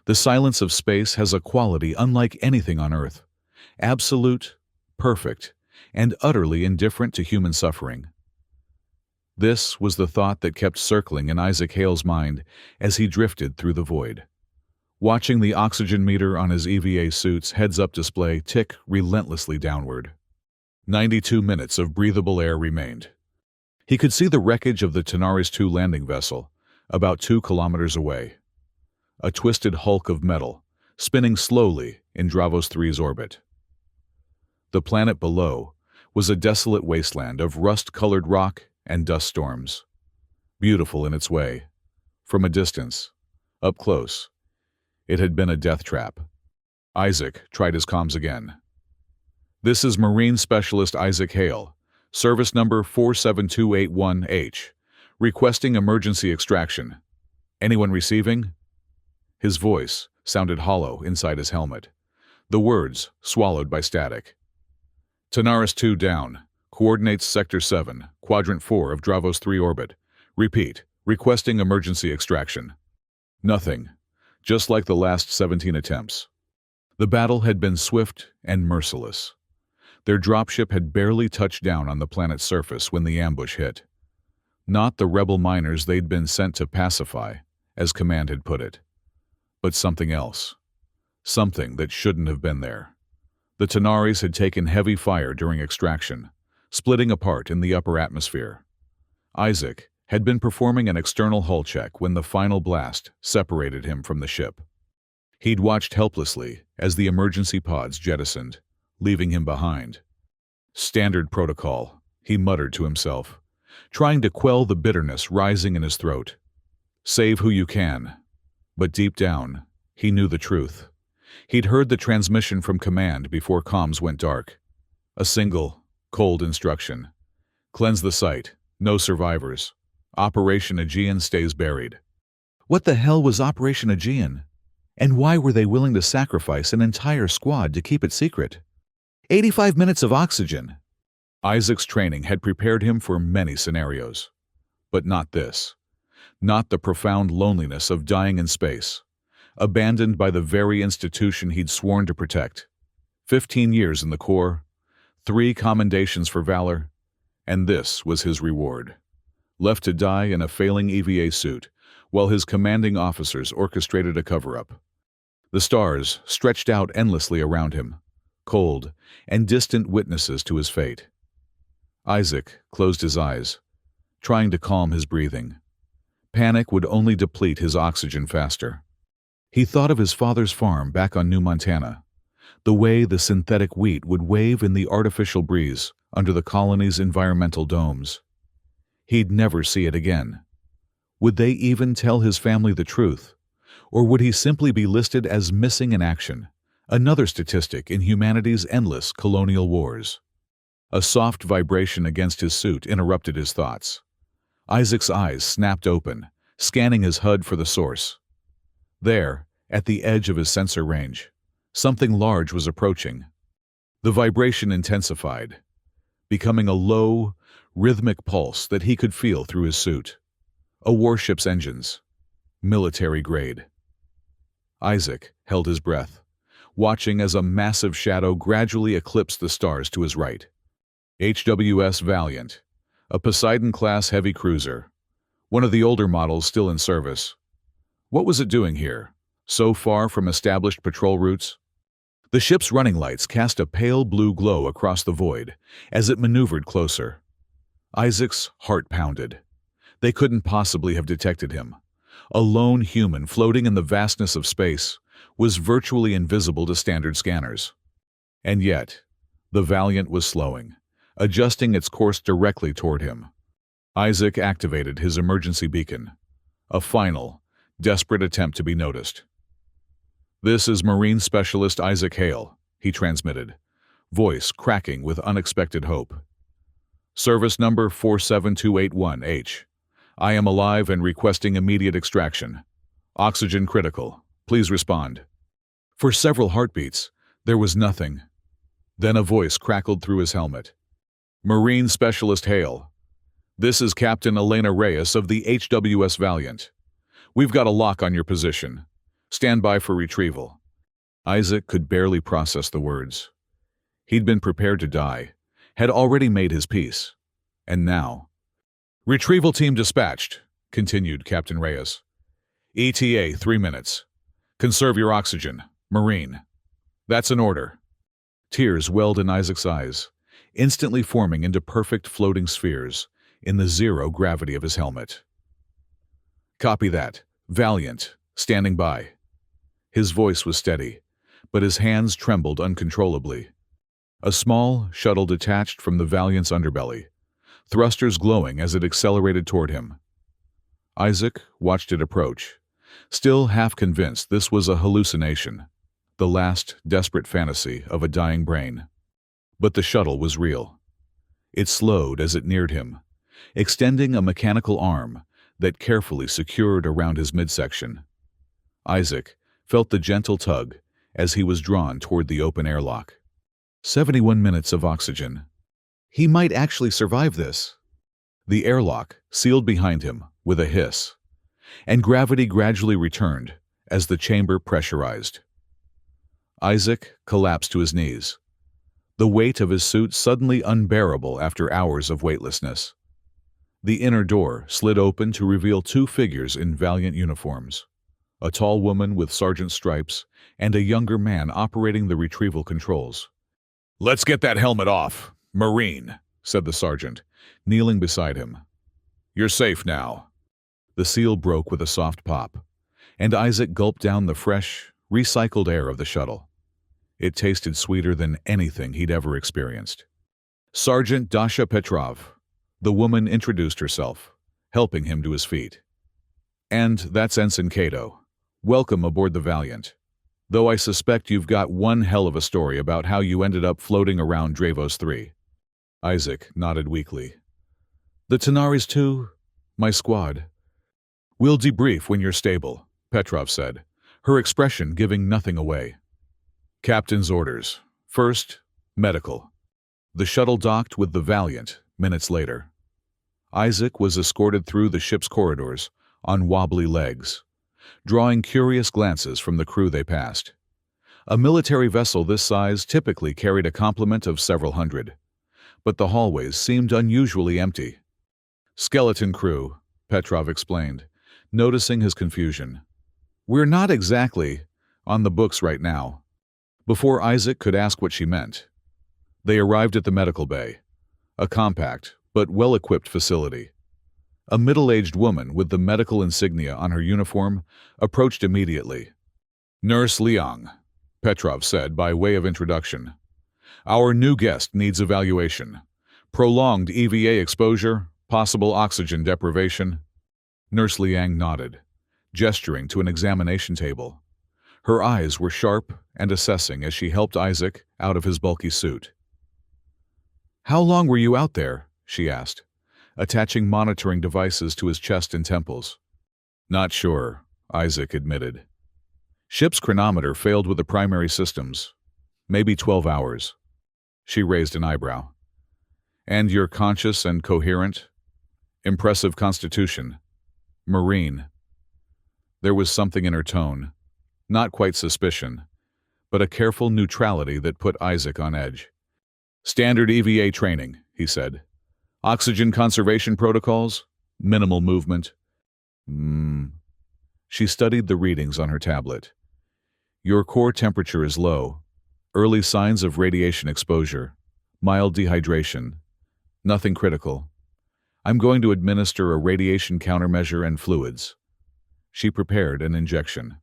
The silence of space has a quality unlike anything on Earth. Absolute, perfect, and utterly indifferent to human suffering. This was the thought that kept circling in Isaac Hale's mind as he drifted through the void. Watching the oxygen meter on his EVA suit's heads-up display tick relentlessly downward. 92 minutes of breathable air remained. He could see the wreckage of the Tanaris II landing vessel, about 2 kilometers away. A twisted hulk of metal, spinning slowly in Dravos 3's orbit. The planet below was a desolate wasteland of rust-colored rock and dust storms. Beautiful in its way. From a distance, up close, it had been a death trap. Isaac tried his comms again. "This is Marine Specialist Isaac Hale, service number 47281H, requesting emergency extraction. Anyone receiving?" His voice sounded hollow inside his helmet, the words swallowed by static. "Tanaris II down. Coordinates Sector 7, Quadrant 4 of Dravos 3 orbit. Repeat, requesting emergency extraction." Nothing, just like the last 17 attempts. The battle had been swift and merciless. Their dropship had barely touched down on the planet's surface when the ambush hit. Not the rebel miners they'd been sent to pacify, as Command had put it, but something else. Something that shouldn't have been there. The Tanaris had taken heavy fire during extraction, splitting apart in the upper atmosphere. Isaac had been performing an external hull check when the final blast separated him from the ship. He'd watched helplessly as the emergency pods jettisoned, leaving him behind. "Standard protocol," he muttered to himself, trying to quell the bitterness rising in his throat. "Save who you can." But deep down, he knew the truth. He'd heard the transmission from Command before comms went dark. A single, cold instruction. "Cleanse the site. No survivors. Operation Aegean stays buried." What the hell was Operation Aegean? And why were they willing to sacrifice an entire squad to keep it secret? 85 minutes of oxygen. Isaac's training had prepared him for many scenarios. But not this. Not the profound loneliness of dying in space, abandoned by the very institution he'd sworn to protect. 15 years in the Corps, 3 commendations for valor, and this was his reward. Left to die in a failing EVA suit, while his commanding officers orchestrated a cover-up. The stars stretched out endlessly around him, cold and distant witnesses to his fate. Isaac closed his eyes, trying to calm his breathing. Panic would only deplete his oxygen faster. He thought of his father's farm back on New Montana, the way the synthetic wheat would wave in the artificial breeze under the colony's environmental domes. He'd never see it again. Would they even tell his family the truth? Or would he simply be listed as missing in action, another statistic in humanity's endless colonial wars? A soft vibration against his suit interrupted his thoughts. Isaac's eyes snapped open, scanning his HUD for the source. There, at the edge of his sensor range, something large was approaching. The vibration intensified, becoming a low, rhythmic pulse that he could feel through his suit. A warship's engines. Military grade. Isaac held his breath, watching as a massive shadow gradually eclipsed the stars to his right. HWS Valiant, a Poseidon-class heavy cruiser, one of the older models still in service. What was it doing here, so far from established patrol routes? The ship's running lights cast a pale blue glow across the void as it maneuvered closer. Isaac's heart pounded. They couldn't possibly have detected him. A lone human floating in the vastness of space was virtually invisible to standard scanners. And yet, the Valiant was slowing, adjusting its course directly toward him. Isaac activated his emergency beacon, a final, desperate attempt to be noticed. "This is Marine Specialist Isaac Hale," he transmitted, voice cracking with unexpected hope. "Service number 47281H. I am alive and requesting immediate extraction. Oxygen critical. Please respond." For several heartbeats, there was nothing. Then a voice crackled through his helmet. "Marine Specialist Hale. This is Captain Elena Reyes of the HWS Valiant. We've got a lock on your position. Stand by for retrieval. Isaac could barely process the words. He'd been prepared to die, had already made his peace. And now... Retrieval team dispatched, continued Captain Reyes. ETA 3 minutes. Conserve your oxygen. Marine. That's an order. Tears welled in Isaac's eyes, instantly forming into perfect floating spheres in the zero gravity of his helmet. Copy that. Valiant. Standing by. His voice was steady, but his hands trembled uncontrollably. A small shuttle detached from the Valiant's underbelly, thrusters glowing as it accelerated toward him. Isaac watched it approach, still half convinced this was a hallucination, the last desperate fantasy of a dying brain. But the shuttle was real. It slowed as it neared him, extending a mechanical arm that carefully secured around his midsection. Isaac felt the gentle tug as he was drawn toward the open airlock. 71 minutes of oxygen. He might actually survive this. The airlock sealed behind him with a hiss, and gravity gradually returned as the chamber pressurized. Isaac collapsed to his knees, the weight of his suit suddenly unbearable after hours of weightlessness. The inner door slid open to reveal 2 figures in Valiant uniforms, a tall woman with sergeant stripes and a younger man operating the retrieval controls. "Let's get that helmet off, Marine," said the sergeant, kneeling beside him. "You're safe now." The seal broke with a soft pop, and Isaac gulped down the fresh, recycled air of the shuttle. It tasted sweeter than anything he'd ever experienced. "Sergeant Dasha Petrov," the woman introduced herself, helping him to his feet. "And that's Ensign Cato. Welcome aboard the Valiant. Though I suspect you've got one hell of a story about how you ended up floating around Dravos 3. Isaac nodded weakly. "The Tenaris too? My squad." "We'll debrief when you're stable," Petrov said, her expression giving nothing away. "Captain's orders. First, medical." The shuttle docked with the Valiant minutes later. Isaac was escorted through the ship's corridors on wobbly legs, drawing curious glances from the crew they passed. A military vessel this size typically carried a complement of several hundred, but the hallways seemed unusually empty. "Skeleton crew," Petrov explained, noticing his confusion. "We're not exactly on the books right now." Before Isaac could ask what she meant, they arrived at the medical bay, a compact but well-equipped facility. A middle-aged woman with the medical insignia on her uniform approached immediately. "Nurse Liang," Petrov said by way of introduction. "Our new guest needs evaluation. Prolonged EVA exposure, possible oxygen deprivation." Nurse Liang nodded, gesturing to an examination table. Her eyes were sharp and assessing as she helped Isaac out of his bulky suit. "How long were you out there?" she asked, attaching monitoring devices to his chest and temples. "Not sure," Isaac admitted. "Ship's chronometer failed with the primary systems. Maybe 12 hours. She raised an eyebrow. "And you're conscious and coherent? Impressive constitution. Marine." There was something in her tone, not quite suspicion, but a careful neutrality that put Isaac on edge. "Standard EVA training," he said. "Oxygen conservation protocols? Minimal movement." She studied the readings on her tablet. "Your core temperature is low. Early signs of radiation exposure. Mild dehydration. Nothing critical. I'm going to administer a radiation countermeasure and fluids." She prepared an injection.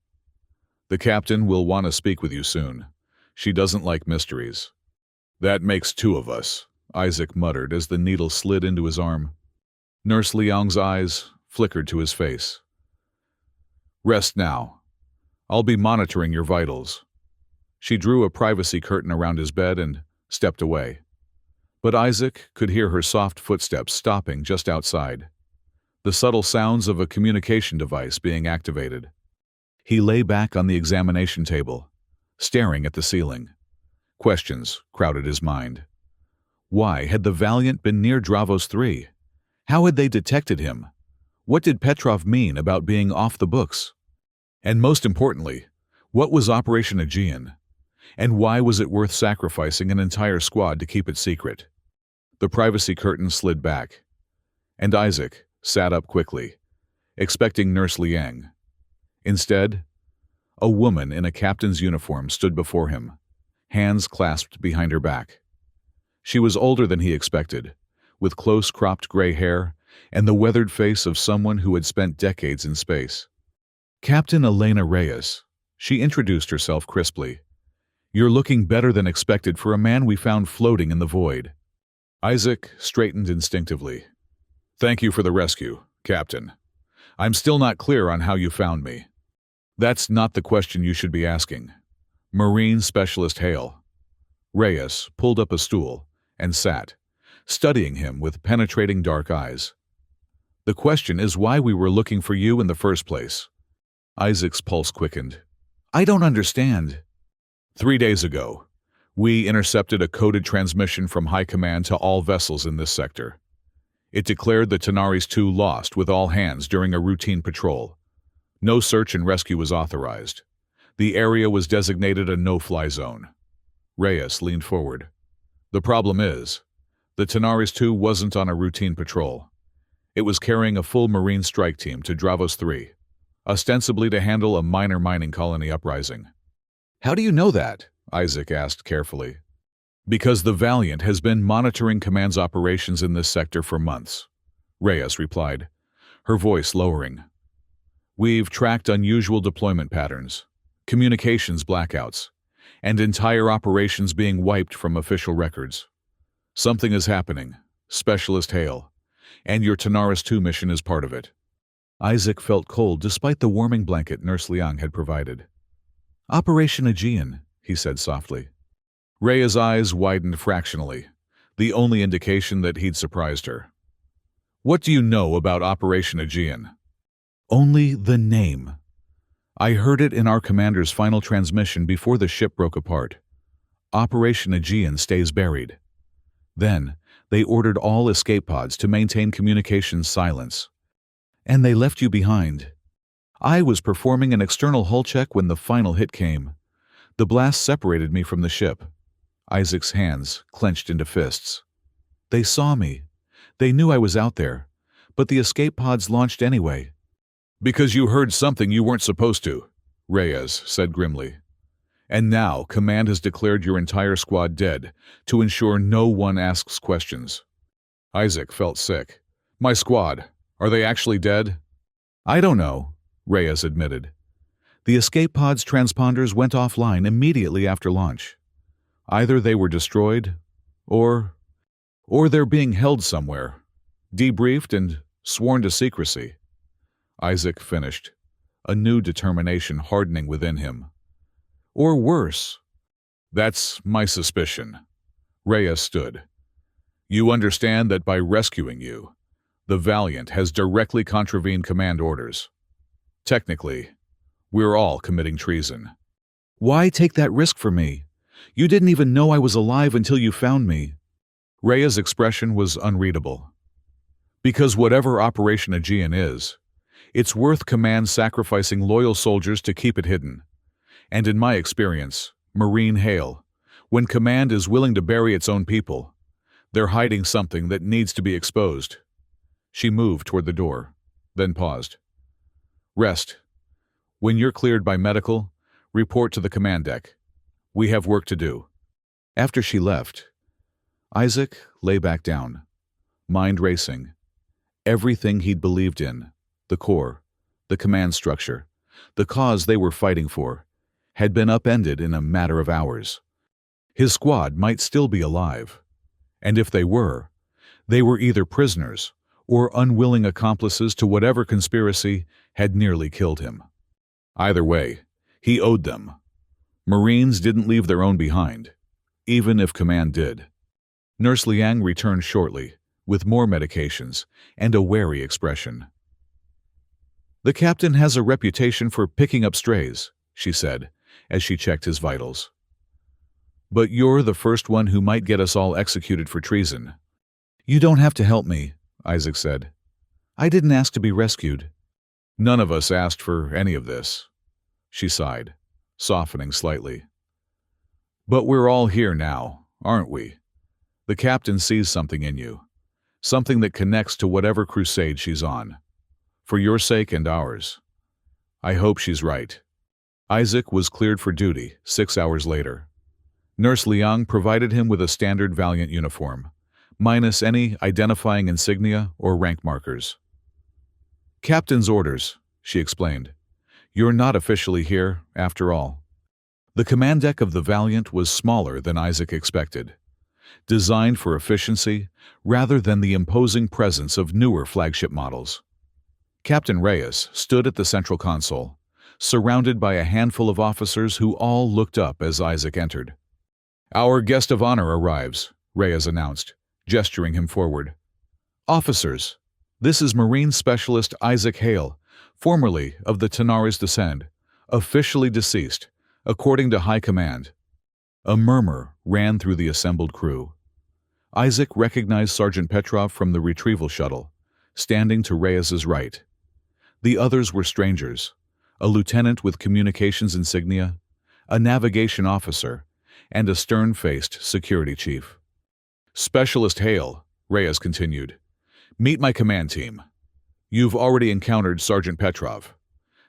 "The captain will want to speak with you soon. She doesn't like mysteries." "That makes 2 of us," Isaac muttered as the needle slid into his arm. Nurse Liang's eyes flickered to his face. "Rest now. I'll be monitoring your vitals." She drew a privacy curtain around his bed and stepped away. But Isaac could hear her soft footsteps stopping just outside, the subtle sounds of a communication device being activated. He lay back on the examination table, staring at the ceiling. Questions crowded his mind. Why had the Valiant been near Dravos 3? How had they detected him? What did Petrov mean about being off the books? And most importantly, what was Operation Aegean? And why was it worth sacrificing an entire squad to keep it secret? The privacy curtain slid back, and Isaac sat up quickly, expecting Nurse Liang. Instead, a woman in a captain's uniform stood before him, hands clasped behind her back. She was older than he expected, with close-cropped gray hair and the weathered face of someone who had spent decades in space. Captain Elena Reyes, she introduced herself crisply. "You're looking better than expected for a man we found floating in the void." Isaac straightened instinctively. "Thank you for the rescue, Captain. I'm still not clear on how you found me." "That's not the question you should be asking. Marine Specialist Hale." Reyes pulled up a stool and sat, studying him with penetrating dark eyes. "The question is why we were looking for you in the first place." Isaac's pulse quickened. "I don't understand." 3 days ago, we intercepted a coded transmission from High Command to all vessels in this sector. It declared the Tenaris II lost with all hands during a routine patrol. No search and rescue was authorized. The area was designated a no-fly zone. Reyes leaned forward. "The problem is, the Tenaris II wasn't on a routine patrol. It was carrying a full Marine strike team to Dravos III, ostensibly to handle a minor mining colony uprising." "How do you know that?" Isaac asked carefully. "Because the Valiant has been monitoring Command's operations in this sector for months," Reyes replied, her voice lowering. "We've tracked unusual deployment patterns, communications blackouts, and entire operations being wiped from official records. Something is happening, Specialist Hale, and your Tenaris II mission is part of it." Isaac felt cold despite the warming blanket Nurse Liang had provided. "Operation Aegean," he said softly. Rhea's eyes widened fractionally, the only indication that he'd surprised her. "What do you know about Operation Aegean?" "Only the name. I heard it in our commander's final transmission before the ship broke apart. Operation Aegean stays buried. Then, they ordered all escape pods to maintain communications silence. And they left you behind. I was performing an external hull check when the final hit came. The blast separated me from the ship." Isaac's hands clenched into fists. "They saw me. They knew I was out there. But the escape pods launched anyway." "Because you heard something you weren't supposed to," Reyes said grimly. "And now Command has declared your entire squad dead to ensure no one asks questions." Isaac felt sick. "My squad, are they actually dead?" "I don't know," Reyes admitted. "The escape pod's transponders went offline immediately after launch. Either they were destroyed, or they're being held somewhere, debriefed and sworn to secrecy." Isaac finished, a new determination hardening within him. "Or worse." "That's my suspicion." Reyes stood. "You understand that by rescuing you, the Valiant has directly contravened command orders. Technically, we're all committing treason." "Why take that risk for me? You didn't even know I was alive until you found me." Rhea's expression was unreadable. "Because whatever Operation Aegean is, it's worth Command sacrificing loyal soldiers to keep it hidden. And in my experience, Marine Hale, when Command is willing to bury its own people, they're hiding something that needs to be exposed." She moved toward the door, then paused. "Rest. When you're cleared by medical, report to the command deck. We have work to do." After she left, Isaac lay back down, mind racing. Everything he'd believed in, the core, the command structure, the cause they were fighting for, had been upended in a matter of hours. His squad might still be alive, and if they were either prisoners or unwilling accomplices to whatever conspiracy had nearly killed him. Either way, he owed them. Marines didn't leave their own behind, even if Command did. Nurse Liang returned shortly, with more medications and a wary expression. "The captain has a reputation for picking up strays," she said, as she checked his vitals. "But you're the first one who might get us all executed for treason." "You don't have to help me," Isaac said. "I didn't ask to be rescued." "None of us asked for any of this. she sighed, softening slightly. But we're all here now, aren't we? The captain sees something in you, something that connects to whatever crusade she's on. For your sake and ours. I hope she's right. Isaac was cleared for duty 6 hours later. Nurse Liang provided him with a standard Valiant uniform, minus any identifying insignia or rank markers. Captain's orders, she explained. You're not officially here, after all. The command deck of the Valiant was smaller than Isaac expected, designed for efficiency rather than the imposing presence of newer flagship models. Captain Reyes stood at the central console, surrounded by a handful of officers who all looked up as Isaac entered. Our guest of honor arrives, Reyes announced, gesturing him forward. Officers, this is Marine Specialist Isaac Hale, formerly of the Tenaris Descent, officially deceased, according to High Command. A murmur ran through the assembled crew. Isaac recognized Sergeant Petrov from the retrieval shuttle, standing to Reyes's right. The others were strangers, a lieutenant with communications insignia, a navigation officer, and a stern-faced security chief. Specialist Hale, Reyes continued. Meet my command team. You've already encountered Sergeant Petrov.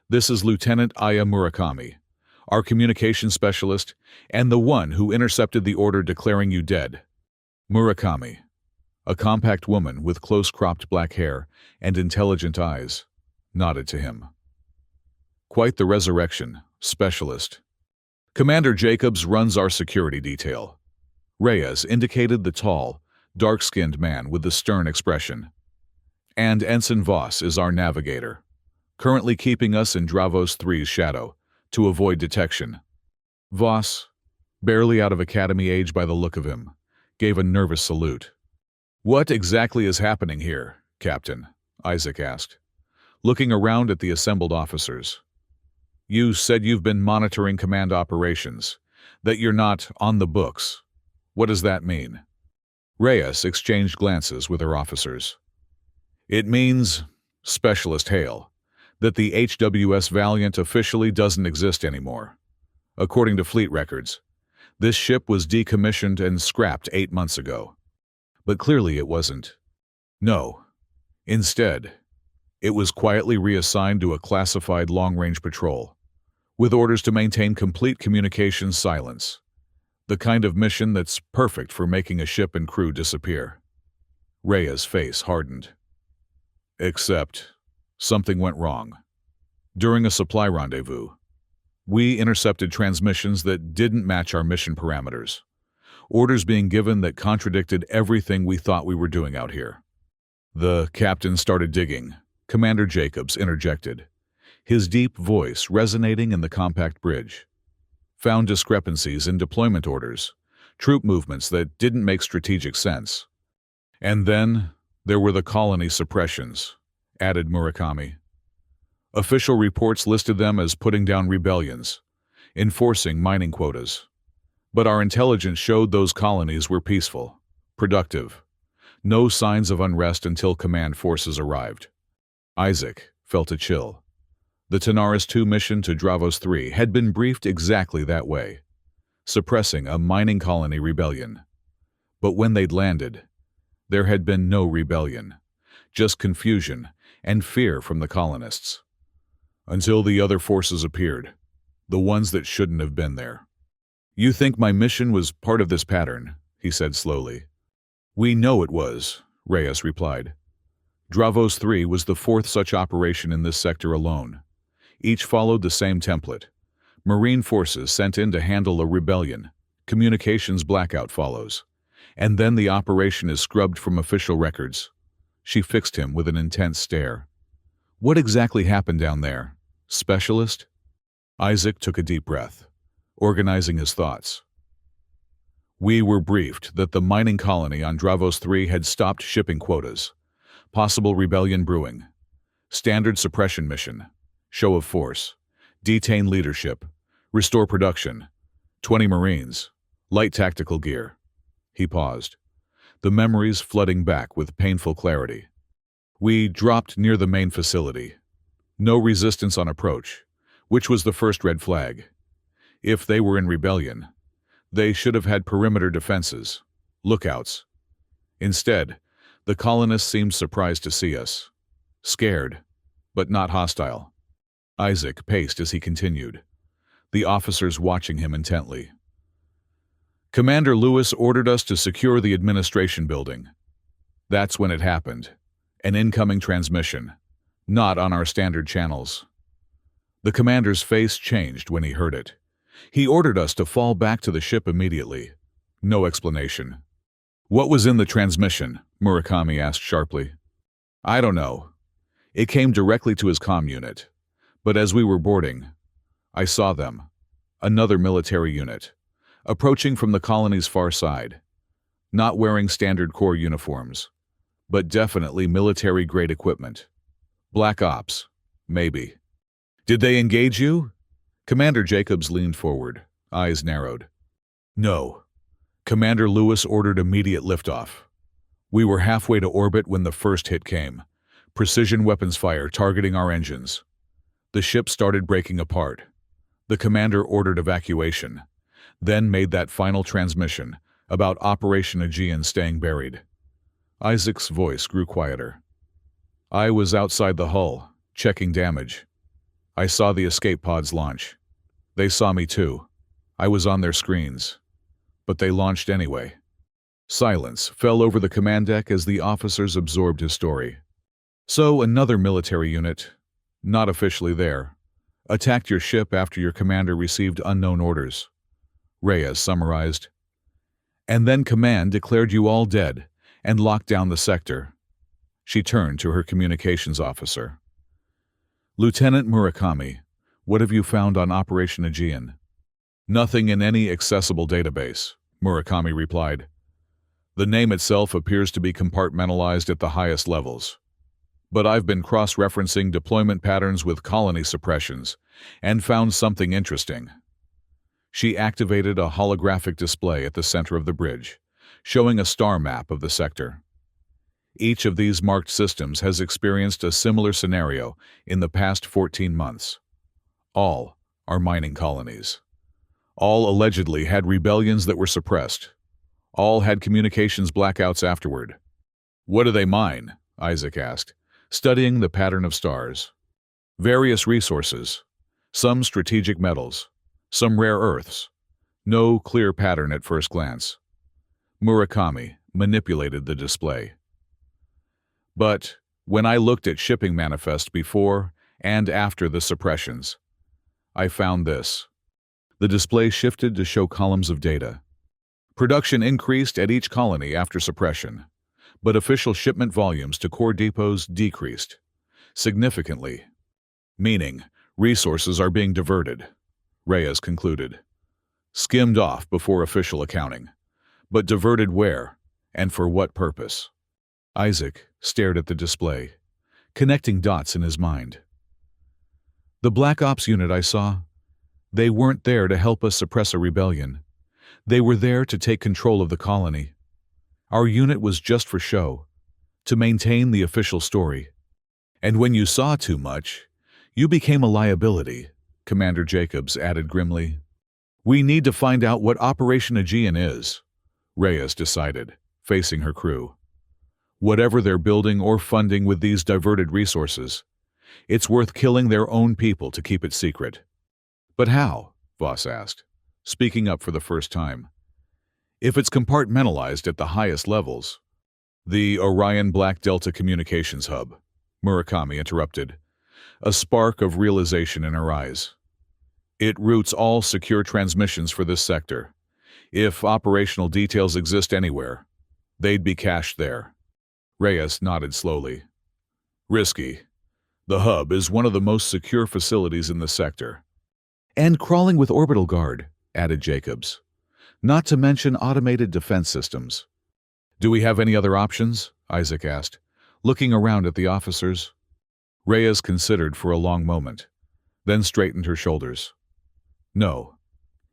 This is Lieutenant Aya Murakami, our communications specialist, and the one who intercepted the order declaring you dead. Murakami, a compact woman with close-cropped black hair and intelligent eyes, nodded to him. Quite the resurrection, Specialist. Commander Jacobs runs our security detail. Reyes indicated the tall, dark-skinned man with the stern expression. And Ensign Voss is our navigator, currently keeping us in Dravos 3's shadow, to avoid detection. Voss, barely out of academy age by the look of him, gave a nervous salute. What exactly is happening here, Captain? Isaac asked, looking around at the assembled officers. You said you've been monitoring command operations, that you're not on the books. What does that mean? Reyes exchanged glances with her officers. It means, Specialist Hale, that the HWS Valiant officially doesn't exist anymore. According to fleet records, this ship was decommissioned and scrapped 8 months ago. But clearly it wasn't. No. Instead, it was quietly reassigned to a classified long-range patrol, with orders to maintain complete communications silence, the kind of mission that's perfect for making a ship and crew disappear. Rhea's face hardened. Except, something went wrong. During a supply rendezvous, we intercepted transmissions that didn't match our mission parameters, orders being given that contradicted everything we thought we were doing out here. The captain started digging. Commander Jacobs interjected, his deep voice resonating in the compact bridge. Found discrepancies in deployment orders, troop movements that didn't make strategic sense. And then there were the colony suppressions, added Murakami. Official reports listed them as putting down rebellions, enforcing mining quotas. But our intelligence showed those colonies were peaceful, productive. No signs of unrest until command forces arrived. Isaac felt a chill. The Tenaris 2 mission to Dravos 3 had been briefed exactly that way, suppressing a mining colony rebellion. But when they'd landed, there had been no rebellion, just confusion and fear from the colonists. Until the other forces appeared, the ones that shouldn't have been there. You think my mission was part of this pattern, he said slowly. We know it was, Reyes replied. Dravos 3 was the 4th such operation in this sector alone. Each followed the same template. Marine forces sent in to handle a rebellion. Communications blackout follows. And then the operation is scrubbed from official records. She fixed him with an intense stare. What exactly happened down there, Specialist? Isaac took a deep breath, organizing his thoughts. We were briefed that the mining colony on Dravos 3 had stopped shipping quotas. Possible rebellion brewing. Standard suppression mission. Show of force. Detain leadership. Restore production. 20 Marines. Light tactical gear. He paused, the memories flooding back with painful clarity. We dropped near the main facility. No resistance on approach. which was the first red flag. If they were in rebellion, they should have had perimeter defenses, lookouts. Instead, the colonists seemed surprised to see us. Scared, but not hostile. Isaac paced as he continued, the officers watching him intently. Commander Lewis ordered us to secure the administration building. That's when it happened. An incoming transmission, not on our standard channels. The commander's face changed when he heard it. He ordered us to fall back to the ship immediately. No explanation. What was in the transmission? Murakami asked sharply. I don't know. It came directly to his comm unit. But as we were boarding, I saw them, another military unit, approaching from the colony's far side, not wearing standard corps uniforms, but definitely military-grade equipment. Black Ops, maybe. Did they engage you? Commander Jacobs leaned forward, eyes narrowed. No. Commander Lewis ordered immediate liftoff. We were halfway to orbit when the first hit came. Precision weapons fire targeting our engines. The ship started breaking apart. The commander ordered evacuation, then made that final transmission about Operation Aegean staying buried. Isaac's voice grew quieter. I was outside the hull, checking damage. I saw the escape pods launch. They saw me too. I was on their screens. But they launched anyway. Silence fell over the command deck as the officers absorbed his story. So another military unit, not officially there, attacked your ship after your commander received unknown orders. Reyes summarized. And then command declared you all dead and locked down the sector. She turned to her communications officer. Lieutenant Murakami, what have you found on Operation Aegean? Nothing in any accessible database, Murakami replied. The name itself appears to be compartmentalized at the highest levels. But I've been cross-referencing deployment patterns with colony suppressions and found something interesting. She activated a holographic display at the center of the bridge, showing a star map of the sector. Each of these marked systems has experienced a similar scenario in the past 14 months. All are mining colonies. All allegedly had rebellions that were suppressed. All had communications blackouts afterward. What do they mine? Isaac asked, studying the pattern of stars. Various resources, some strategic metals, some rare earths. No clear pattern at first glance. Murakami manipulated the display. But when I looked at shipping manifests before and after the suppressions, I found this. The display shifted to show columns of data. Production increased at each colony after suppression, but official shipment volumes to core depots decreased significantly, meaning resources are being diverted, Reyes concluded. Skimmed off before official accounting, but diverted where and for what purpose? Isaac stared at the display, connecting dots in his mind. The Black Ops unit I saw, they weren't there to help us suppress a rebellion. They were there to take control of the colony. Our unit was just for show, to maintain the official story. And when you saw too much, you became a liability, Commander Jacobs added grimly. We need to find out what Operation Aegean is, Reyes decided, facing her crew. Whatever they're building or funding with these diverted resources, it's worth killing their own people to keep it secret. But how? Voss asked, speaking up for the first time. If it's compartmentalized at the highest levels. The Orion Black Delta Communications Hub, Murakami interrupted, a spark of realization in her eyes. It routes all secure transmissions for this sector. If operational details exist anywhere, they'd be cached there. Reyes nodded slowly. Risky. The hub is one of the most secure facilities in the sector. And crawling with orbital guard, added Jacobs. Not to mention automated defense systems. Do we have any other options? Isaac asked, looking around at the officers. Reyes considered for a long moment, then straightened her shoulders. No.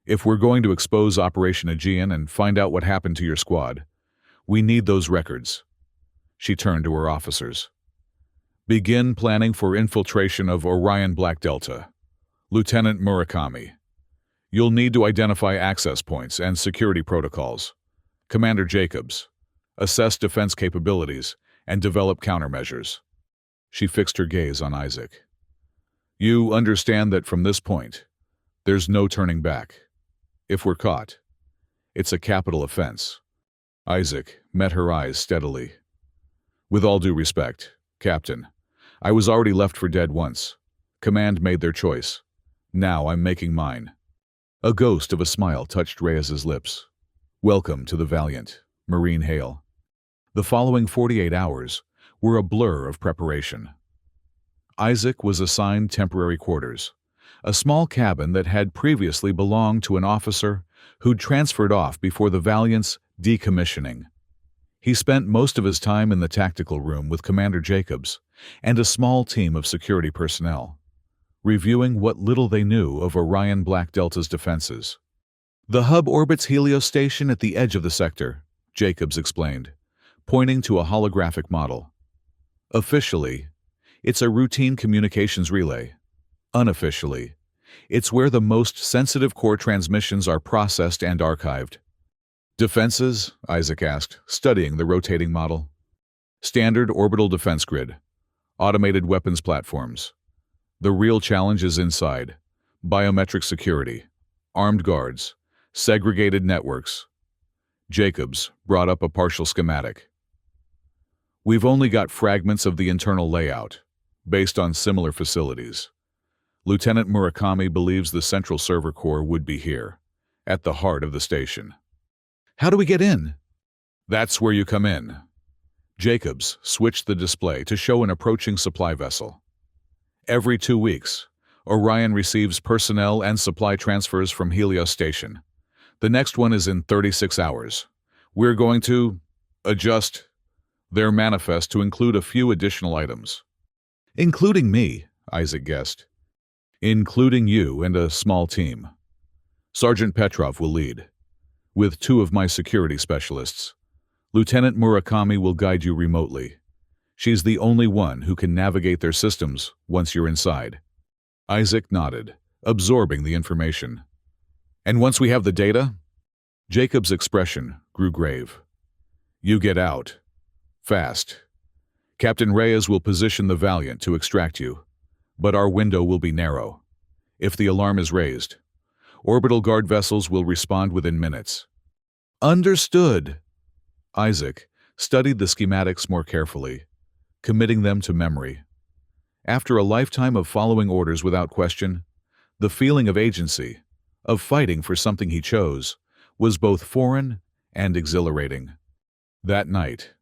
If we're going to expose Operation Aegean and find out what happened to your squad, we need those records. She turned to her officers. Begin planning for infiltration of Orion Black Delta. Lieutenant Murakami, you'll need to identify access points and security protocols. Commander Jacobs, assess defense capabilities and develop countermeasures. She fixed her gaze on Isaac. You understand that from this point, there's no turning back. If we're caught, it's a capital offense. Isaac met her eyes steadily. With all due respect, Captain, I was already left for dead once. Command made their choice. Now I'm making mine. A ghost of a smile touched Reyes's lips. Welcome to the Valiant, Marine Hale. The following 48 hours were a blur of preparation. Isaac was assigned temporary quarters, a small cabin that had previously belonged to an officer who'd transferred off before the Valiant's decommissioning. He spent most of his time in the tactical room with Commander Jacobs and a small team of security personnel, reviewing what little they knew of Orion Black Delta's defenses. The hub orbits Helios station at the edge of the sector, Jacobs explained, pointing to a holographic model. Officially, it's a routine communications relay. Unofficially, it's where the most sensitive core transmissions are processed and archived. Defenses? Isaac asked, studying the rotating model. Standard orbital defense grid. Automated weapons platforms. The real challenge is inside. Biometric security. Armed guards. Segregated networks. Jacobs brought up a partial schematic. We've only got fragments of the internal layout, based on similar facilities. Lieutenant Murakami believes the central server core would be here, at the heart of the station. How do we get in? That's where you come in. Jacobs switched the display to show an approaching supply vessel. Every 2 weeks, Orion receives personnel and supply transfers from Helios Station. The next one is in 36 hours. We're going to adjust their manifest to include a few additional items. Including me, Isaac guessed. Including you and a small team. Sergeant Petrov will lead, with 2 of my security specialists. Lieutenant Murakami will guide you remotely. She's the only one who can navigate their systems once you're inside. Isaac nodded, absorbing the information. And once we have the data? Jacob's expression grew grave. You get out. Fast. Captain Reyes will position the Valiant to extract you, but our window will be narrow. If the alarm is raised, orbital guard vessels will respond within minutes. Understood. Isaac studied the schematics more carefully, committing them to memory. After a lifetime of following orders without question, the feeling of agency, of fighting for something he chose, was both foreign and exhilarating. That night,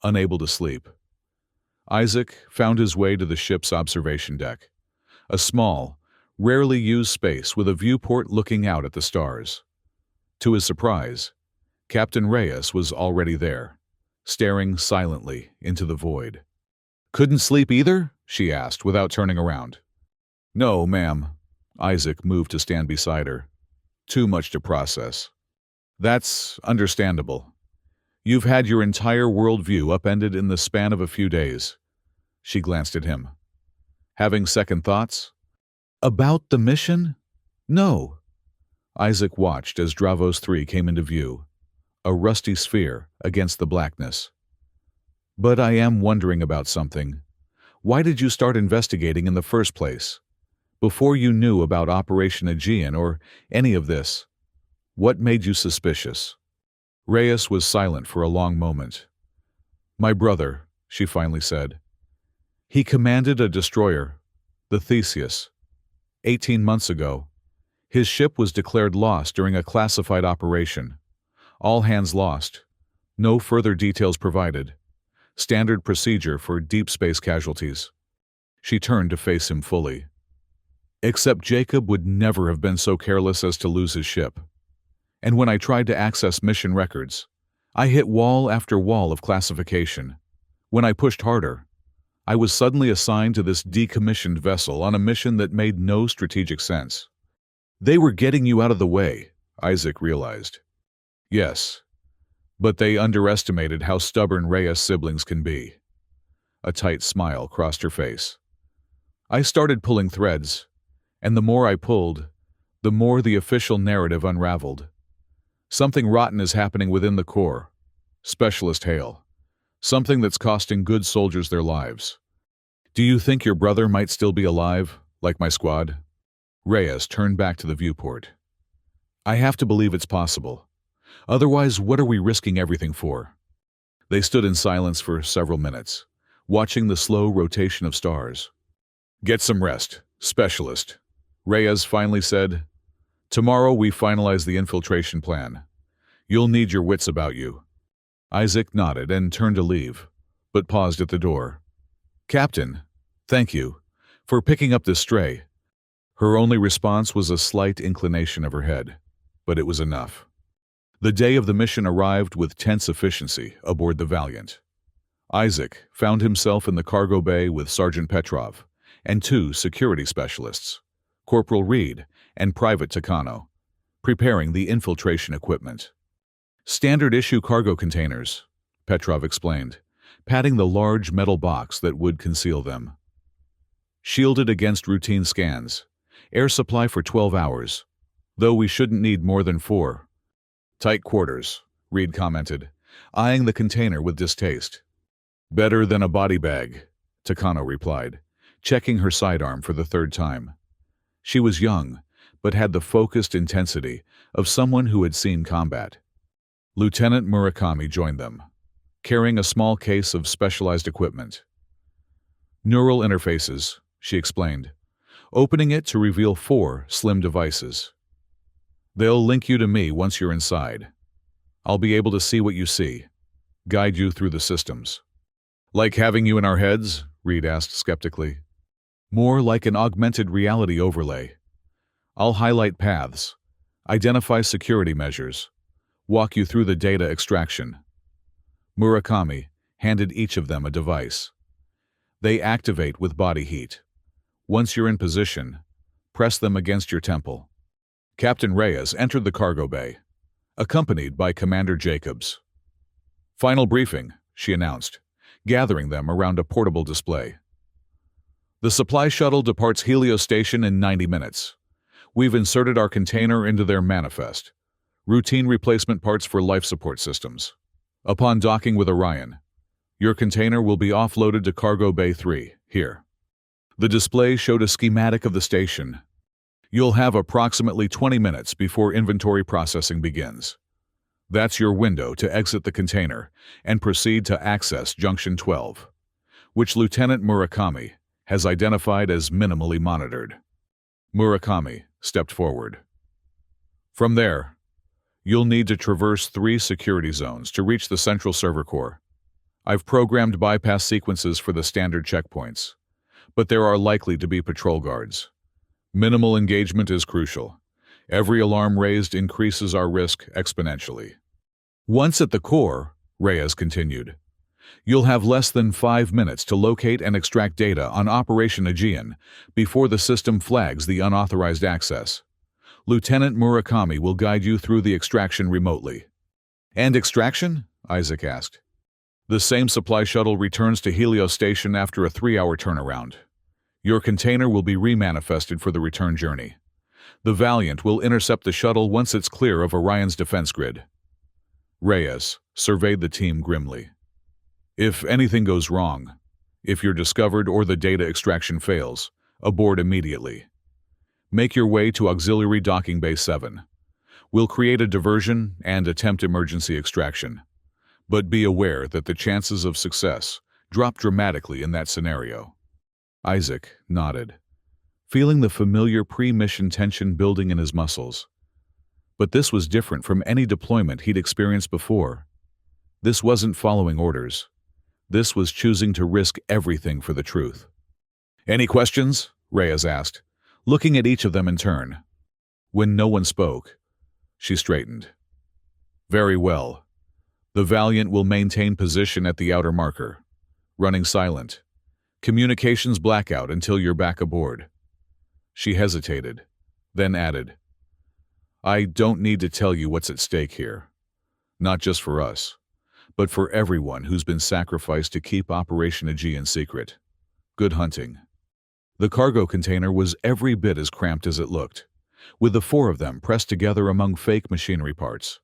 unable to sleep, Isaac found his way to the ship's observation deck, a small, rarely used space with a viewport looking out at the stars. To his surprise, Captain Reyes was already there, staring silently into the void. Couldn't sleep either? She asked without turning around. No, ma'am. Isaac moved to stand beside her. Too much to process. That's understandable. You've had your entire worldview upended in the span of a few days. She glanced at him. Having second thoughts? About the mission? No. Isaac watched as Dravos 3 came into view, a rusty sphere against the blackness. But I am wondering about something. Why did you start investigating in the first place? Before you knew about Operation Aegean or any of this, what made you suspicious? Reyes was silent for a long moment. My brother, she finally said. He commanded a destroyer, the Theseus. 18 months ago, his ship was declared lost during a classified operation. All hands lost. No further details provided. Standard procedure for deep space casualties. She turned to face him fully. Except Jacob would never have been so careless as to lose his ship. And when I tried to access mission records, I hit wall after wall of classification. When I pushed harder, I was suddenly assigned to this decommissioned vessel on a mission that made no strategic sense. They were getting you out of the way, Isaac realized. Yes, but they underestimated how stubborn Reyes siblings can be. A tight smile crossed her face. I started pulling threads, And the more I pulled, the more the official narrative unraveled. Something rotten is happening within the Corps. Specialist Hale. Something that's costing good soldiers their lives. Do you think your brother might still be alive, like my squad? Reyes turned back to the viewport. I have to believe it's possible. Otherwise, what are we risking everything for? They stood in silence for several minutes, watching the slow rotation of stars. Get some rest, Specialist, Reyes finally said. Tomorrow we finalize the infiltration plan. You'll need your wits about you. Isaac nodded and turned to leave, but paused at the door. Captain, thank you for picking up this stray. Her only response was a slight inclination of her head, but it was enough. The day of the mission arrived with tense efficiency aboard the Valiant. Isaac found himself in the cargo bay with Sergeant Petrov and two security specialists, Corporal Reed and Private Takano, preparing the infiltration equipment. Standard-issue cargo containers, Petrov explained, patting the large metal box that would conceal them. Shielded against routine scans, air supply for 12 hours, though we shouldn't need more than 4. Tight quarters, Reed commented, eyeing the container with distaste. Better than a body bag, Takano replied, checking her sidearm for the third time. She was young, but had the focused intensity of someone who had seen combat. Lieutenant Murakami joined them, carrying a small case of specialized equipment. Neural interfaces, she explained, opening it to reveal 4 slim devices. They'll link you to me once you're inside. I'll be able to see what you see, guide you through the systems. Like having you in our heads? Reed asked skeptically. More like an augmented reality overlay. I'll highlight paths, identify security measures, walk you through the data extraction. Murakami handed each of them a device. They activate with body heat. Once you're in position, press them against your temple. Captain Reyes entered the cargo bay, accompanied by Commander Jacobs. Final briefing, she announced, gathering them around a portable display. The supply shuttle departs Helios Station in 90 minutes. We've inserted our container into their manifest. Routine replacement parts for life support systems. Upon docking with Orion, your container will be offloaded to Cargo Bay 3, here. The display showed a schematic of the station. You'll have approximately 20 minutes before inventory processing begins. That's your window to exit the container and proceed to access Junction 12, which Lieutenant Murakami has identified as minimally monitored. Murakami stepped forward. From there, you'll need to traverse 3 security zones to reach the central server core. I've programmed bypass sequences for the standard checkpoints, but there are likely to be patrol guards. Minimal engagement is crucial. Every alarm raised increases our risk exponentially. Once at the core, Reyes continued, you'll have less than 5 minutes to locate and extract data on Operation Aegean before the system flags the unauthorized access. Lieutenant Murakami will guide you through the extraction remotely. And extraction? Isaac asked. The same supply shuttle returns to Helios Station after a 3-hour turnaround. Your container will be remanifested for the return journey. The Valiant will intercept the shuttle once it's clear of Orion's defense grid. Reyes surveyed the team grimly. If anything goes wrong, if you're discovered or the data extraction fails, abort immediately. Make your way to Auxiliary Docking Bay 7. We'll create a diversion and attempt emergency extraction. But be aware that the chances of success drop dramatically in that scenario. Isaac nodded, feeling the familiar pre-mission tension building in his muscles. But this was different from any deployment he'd experienced before. This wasn't following orders. This was choosing to risk everything for the truth. Any questions? Reyes asked, looking at each of them in turn. When no one spoke, she straightened. Very well. The Valiant will maintain position at the outer marker, running silent. Communications blackout until you're back aboard. She hesitated, then added, I don't need to tell you what's at stake here. Not just for us, but for everyone who's been sacrificed to keep Operation Aegean secret. Good hunting. The cargo container was every bit as cramped as it looked, with the four of them pressed together among fake machinery parts.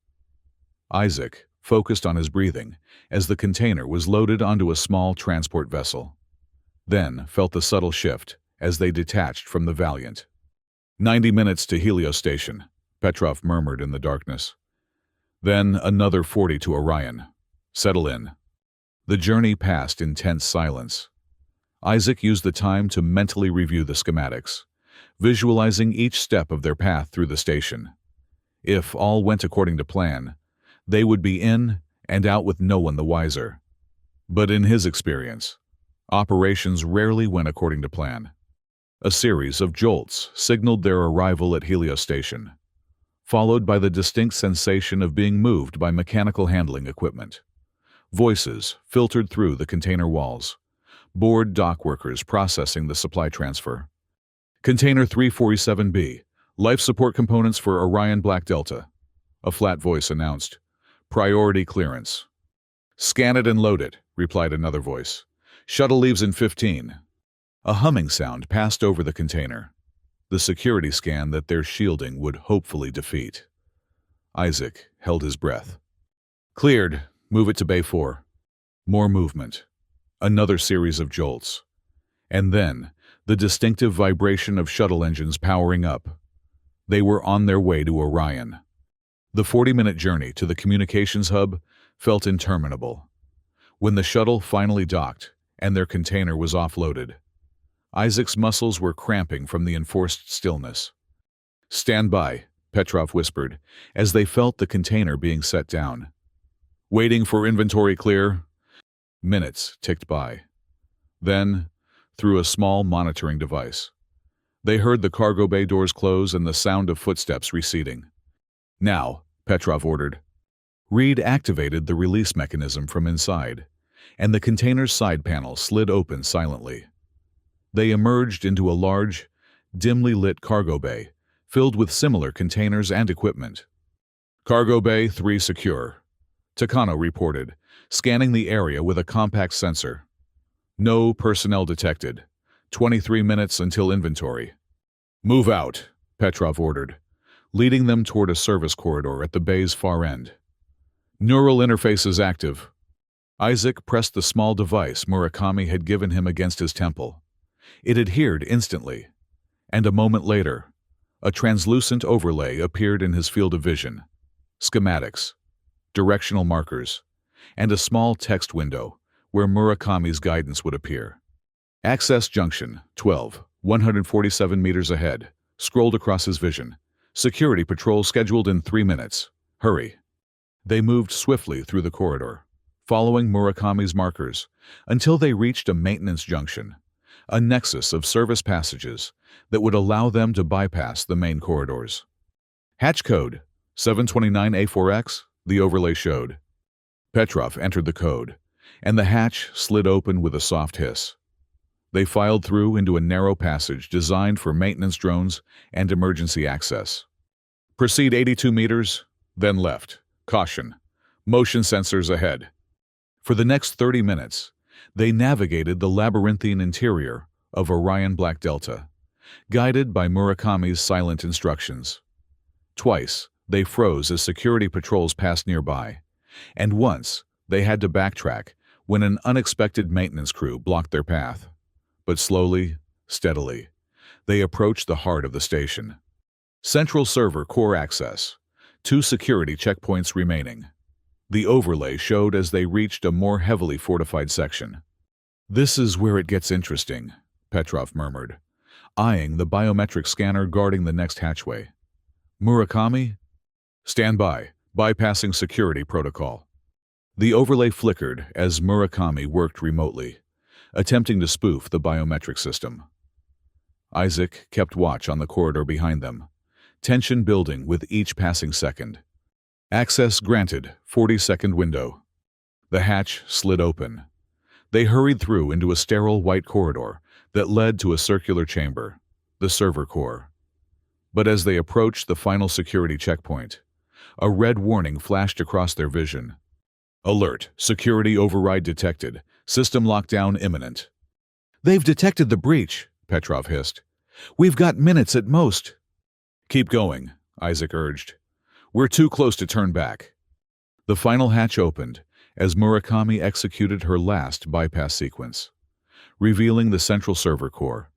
Isaac focused on his breathing as the container was loaded onto a small transport vessel, then felt the subtle shift as they detached from the Valiant. 90 minutes to Helios Station, Petrov murmured in the darkness. Then another 40 to Orion. Settle in. The journey passed in tense silence. Isaac used the time to mentally review the schematics, visualizing each step of their path through the station. If all went according to plan, they would be in and out with no one the wiser. But in his experience, operations rarely went according to plan. A series of jolts signaled their arrival at Helios Station, followed by the distinct sensation of being moved by mechanical handling equipment. Voices filtered through the container walls, bored dock workers processing the supply transfer. Container 347B, life support components for Orion Black Delta. A flat voice announced. Priority clearance. Scan it and load it, replied another voice. Shuttle leaves in 15. A humming sound passed over the container, the security scan that their shielding would hopefully defeat. Isaac held his breath. Cleared. Move it to Bay 4. More movement. Another series of jolts. And then, the distinctive vibration of shuttle engines powering up. They were on their way to Orion. The 40-minute journey to the communications hub felt interminable. When the shuttle finally docked and their container was offloaded, Isaac's muscles were cramping from the enforced stillness. Stand by, Petrov whispered, as they felt the container being set down. Waiting for inventory clear. Minutes ticked by. Then, through a small monitoring device, they heard the cargo bay doors close and the sound of footsteps receding. Now, Petrov ordered. Reed activated the release mechanism from inside, and the container's side panel slid open silently. They emerged into a large, dimly lit cargo bay filled with similar containers and equipment. Cargo Bay 3 secure, Takano reported, scanning the area with a compact sensor. No personnel detected. 23 minutes until inventory. Move out, Petrov ordered, leading them toward a service corridor at the bay's far end. Neural interfaces active. Isaac pressed the small device Murakami had given him against his temple. It adhered instantly, and a moment later, a translucent overlay appeared in his field of vision. Schematics, directional markers, and a small text window where Murakami's guidance would appear. Access Junction, 12, 147 meters ahead, scrolled across his vision. Security patrol scheduled in 3 minutes. Hurry. They moved swiftly through the corridor, following Murakami's markers, until they reached a maintenance junction, a nexus of service passages that would allow them to bypass the main corridors. Hatch code, 729A4X, the overlay showed. Petrov entered the code, and the hatch slid open with a soft hiss. They filed through into a narrow passage designed for maintenance drones and emergency access. Proceed 82 meters, then left. Caution. Motion sensors ahead. For the next 30 minutes, they navigated the labyrinthine interior of Orion Black Delta, guided by Murakami's silent instructions. Twice, they froze as security patrols passed nearby, and once, they had to backtrack when an unexpected maintenance crew blocked their path. But slowly, steadily, they approached the heart of the station. Central server core access. 2 security checkpoints remaining. The overlay showed as they reached a more heavily fortified section. This is where it gets interesting, Petrov murmured, eyeing the biometric scanner guarding the next hatchway. Murakami? Stand by, bypassing security protocol. The overlay flickered as Murakami worked remotely, attempting to spoof the biometric system. Isaac kept watch on the corridor behind them, tension building with each passing second. Access granted, 40-second window. The hatch slid open. They hurried through into a sterile white corridor that led to a circular chamber, the server core. But as they approached the final security checkpoint, a red warning flashed across their vision. Alert, security override detected, system lockdown imminent. They've detected the breach, Petrov hissed. "We've got minutes at most." "Keep going," Isaac urged. "We're too close to turn back." The final hatch opened as Murakami executed her last bypass sequence, revealing the central server core,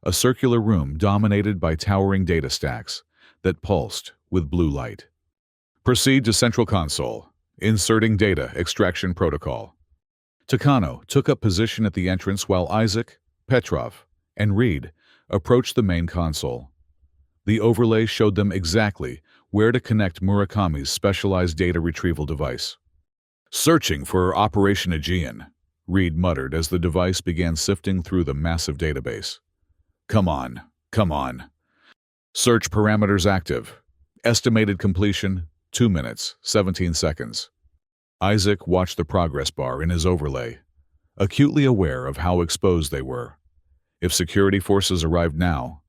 a circular room dominated by towering data stacks that pulsed with blue light. "Proceed to central console, inserting data extraction protocol." Takano took up position at the entrance while Isaac, Petrov, and Reed approached the main console. The overlay showed them exactly where to connect Murakami's specialized data retrieval device. "Searching for Operation Aegean," Reed muttered as the device began sifting through the massive database. Come on. Search parameters active. Estimated completion, 2 minutes, 17 seconds. Isaac watched the progress bar in his overlay, acutely aware of how exposed they were. If security forces arrived now...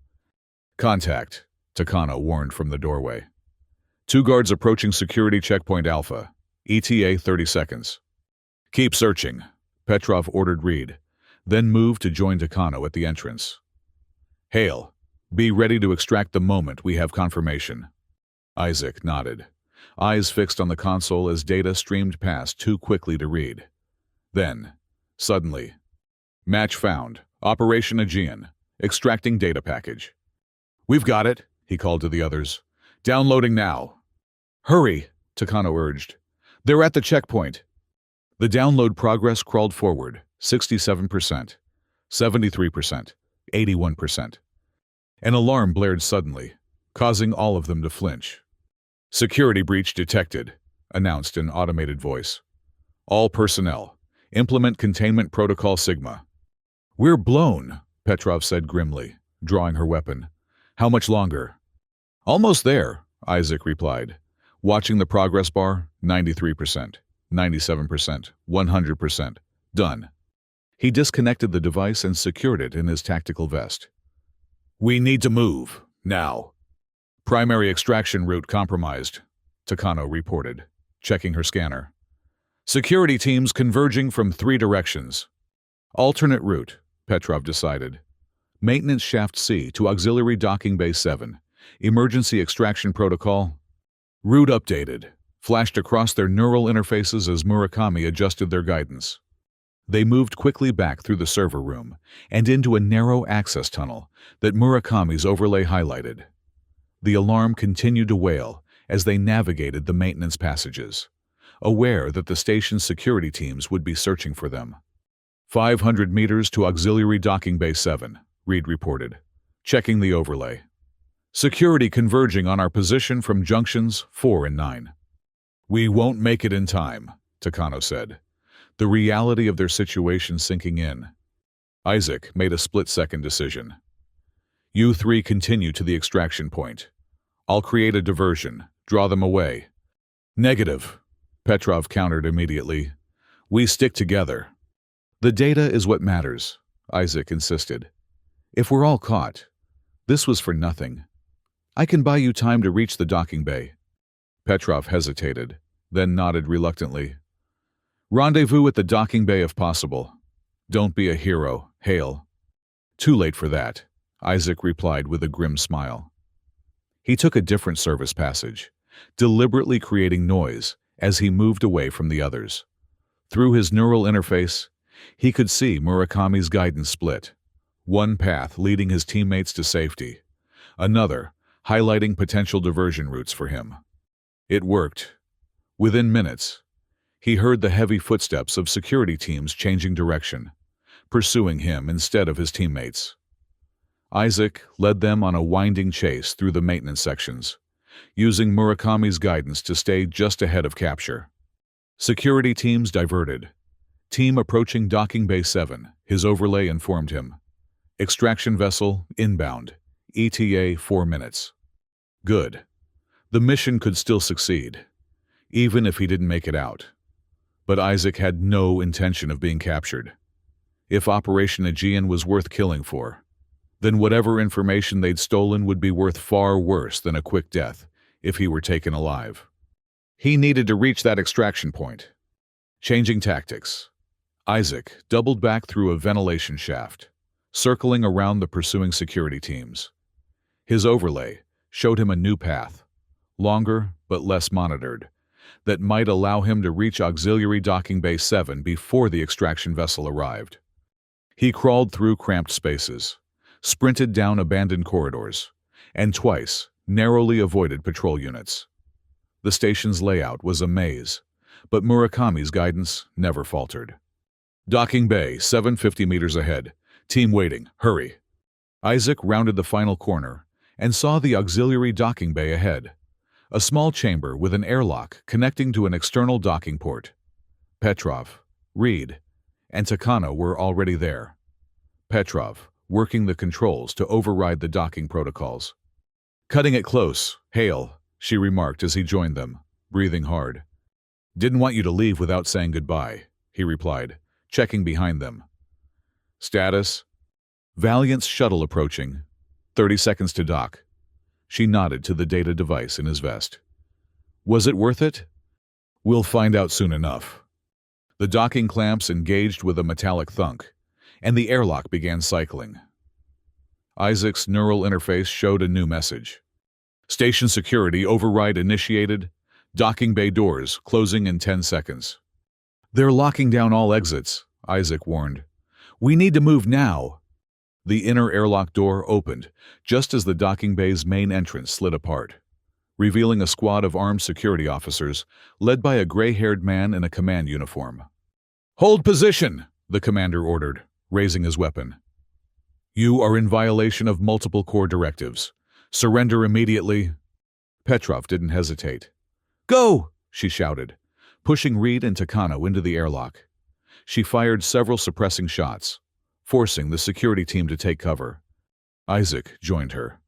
"Contact," Takano warned from the doorway. "2 guards approaching security checkpoint Alpha. ETA 30 seconds. "Keep searching," Petrov ordered Reed, then moved to join Takano at the entrance. "Hale, be ready to extract the moment we have confirmation." Isaac nodded, eyes fixed on the console as data streamed past too quickly to read. Then, suddenly, "Match found. Operation Aegean. Extracting data package." "We've got it," he called to the others. "Downloading now." "Hurry," Takano urged. "They're at the checkpoint." The download progress crawled forward, 67%, 73%, 81%. An alarm blared suddenly, causing all of them to flinch. "Security breach detected," announced an automated voice. "All personnel, implement containment protocol Sigma." "We're blown," Petrov said grimly, drawing her weapon. "How much longer?" "Almost there," Isaac replied, watching the progress bar, 93%, 97%, 100%. Done. He disconnected the device and secured it in his tactical vest. "We need to move, now." "Primary extraction route compromised," Takano reported, checking her scanner. "Security teams converging from 3 directions." "Alternate route," Petrov decided. "Maintenance shaft C to auxiliary docking bay 7. Emergency extraction protocol." "Route updated," flashed across their neural interfaces as Murakami adjusted their guidance. They moved quickly back through the server room and into a narrow access tunnel that Murakami's overlay highlighted. The alarm continued to wail as they navigated the maintenance passages, aware that the station's security teams would be searching for them. 500 meters to auxiliary docking bay 7, Reed reported, checking the overlay. "Security converging on our position from junctions 4 and 9. "We won't make it in time," Takano said, the reality of their situation sinking in. Isaac made a split-second decision. "You 3 continue to the extraction point. I'll create a diversion, draw them away." "Negative," Petrov countered immediately. "We stick together." "The data is what matters," Isaac insisted. "If we're all caught, this was for nothing. I can buy you time to reach the docking bay." Petrov hesitated, then nodded reluctantly. "Rendezvous at the docking bay if possible. Don't be a hero, Hale." "Too late for that," Isaac replied with a grim smile. He took a different service passage, deliberately creating noise as he moved away from the others. Through his neural interface, he could see Murakami's guidance split, one path leading his teammates to safety, another highlighting potential diversion routes for him. It worked. Within minutes, he heard the heavy footsteps of security teams changing direction, pursuing him instead of his teammates. Isaac led them on a winding chase through the maintenance sections, using Murakami's guidance to stay just ahead of capture. Security teams diverted. Team approaching docking bay 7, his overlay informed him. Extraction vessel inbound, ETA 4 minutes. Good. The mission could still succeed, even if he didn't make it out. But Isaac had no intention of being captured. If Operation Aegean was worth killing for, then whatever information they'd stolen would be worth far worse than a quick death if he were taken alive. He needed to reach that extraction point. Changing tactics, Isaac doubled back through a ventilation shaft, circling around the pursuing security teams. His overlay showed him a new path, longer but less monitored, that might allow him to reach Auxiliary Docking Bay 7 before the extraction vessel arrived. He crawled through cramped spaces, sprinted down abandoned corridors, and twice narrowly avoided patrol units. The station's layout was a maze, but Murakami's guidance never faltered. Docking Bay, 750 meters ahead. Team waiting. Hurry. Isaac rounded the final corner and saw the auxiliary docking bay ahead, a small chamber with an airlock connecting to an external docking port. Petrov, Reed, and Takano were already there. Petrov, working the controls to override the docking protocols. Cutting it close. Hail, she remarked as he joined them, breathing hard. Didn't want you to leave without saying goodbye, he replied, checking behind them. Status? Valiant's shuttle approaching. 30 seconds to dock. She nodded to the data device in his vest. Was it worth it? We'll find out soon enough. The docking clamps engaged with a metallic thunk, and the airlock began cycling. Isaac's neural interface showed a new message. Station security override initiated. Docking bay doors closing in 10 seconds. They're locking down all exits, Isaac warned. We need to move now. The inner airlock door opened just as the docking bay's main entrance slid apart, revealing a squad of armed security officers led by a gray-haired man in a command uniform. Hold position, the commander ordered, raising his weapon. You are in violation of multiple core directives. Surrender immediately. Petrov didn't hesitate. Go, she shouted, pushing Reed and Takano into the airlock. She fired several suppressing shots, forcing the security team to take cover. Isaac joined her,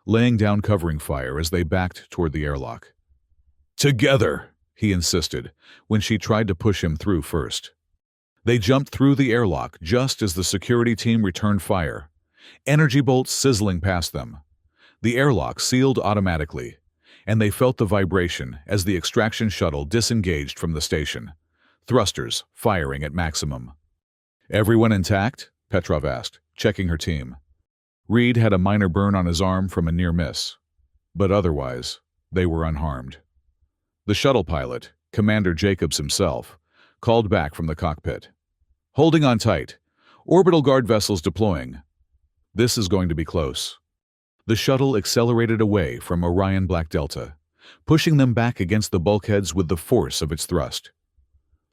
laying down covering fire as they backed toward the airlock. Together, he insisted, when she tried to push him through first. They jumped through the airlock just as the security team returned fire, energy bolts sizzling past them. The airlock sealed automatically, and they felt the vibration as the extraction shuttle disengaged from the station, thrusters firing at maximum. Everyone intact? Petrov asked, checking her team. Reed had a minor burn on his arm from a near miss, but otherwise, they were unharmed. The shuttle pilot, Commander Jacobs himself, called back from the cockpit. Holding on tight. Orbital guard vessels deploying. This is going to be close. The shuttle accelerated away from Orion Black Delta, pushing them back against the bulkheads with the force of its thrust.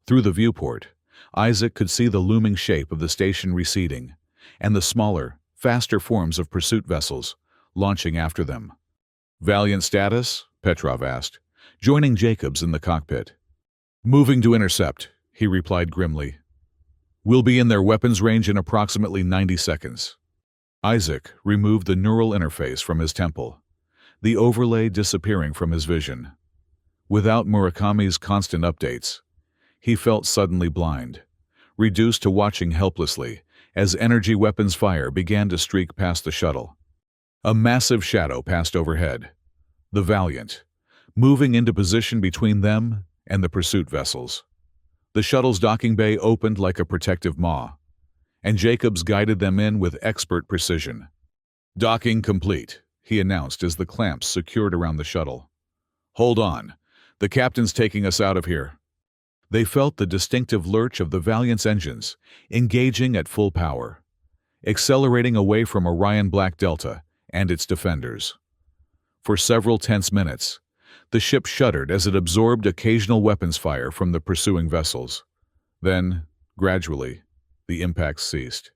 Through the viewport, Isaac could see the looming shape of the station receding, and the smaller, faster forms of pursuit vessels launching after them. Valiant status? Petrov asked, joining Jacobs in the cockpit. Moving to intercept, he replied grimly. We'll be in their weapons range in approximately 90 seconds. Isaac removed the neural interface from his temple, the overlay disappearing from his vision. Without Murakami's constant updates, he felt suddenly blind, reduced to watching helplessly as energy weapons fire began to streak past the shuttle. A massive shadow passed overhead, the Valiant, moving into position between them and the pursuit vessels. The shuttle's docking bay opened like a protective maw, and Jacobs guided them in with expert precision. Docking complete, he announced as the clamps secured around the shuttle. Hold on, the captain's taking us out of here. They felt the distinctive lurch of the Valiant's engines, engaging at full power, accelerating away from Orion Black Delta and its defenders. For several tense minutes, the ship shuddered as it absorbed occasional weapons fire from the pursuing vessels. Then, gradually, the impacts ceased.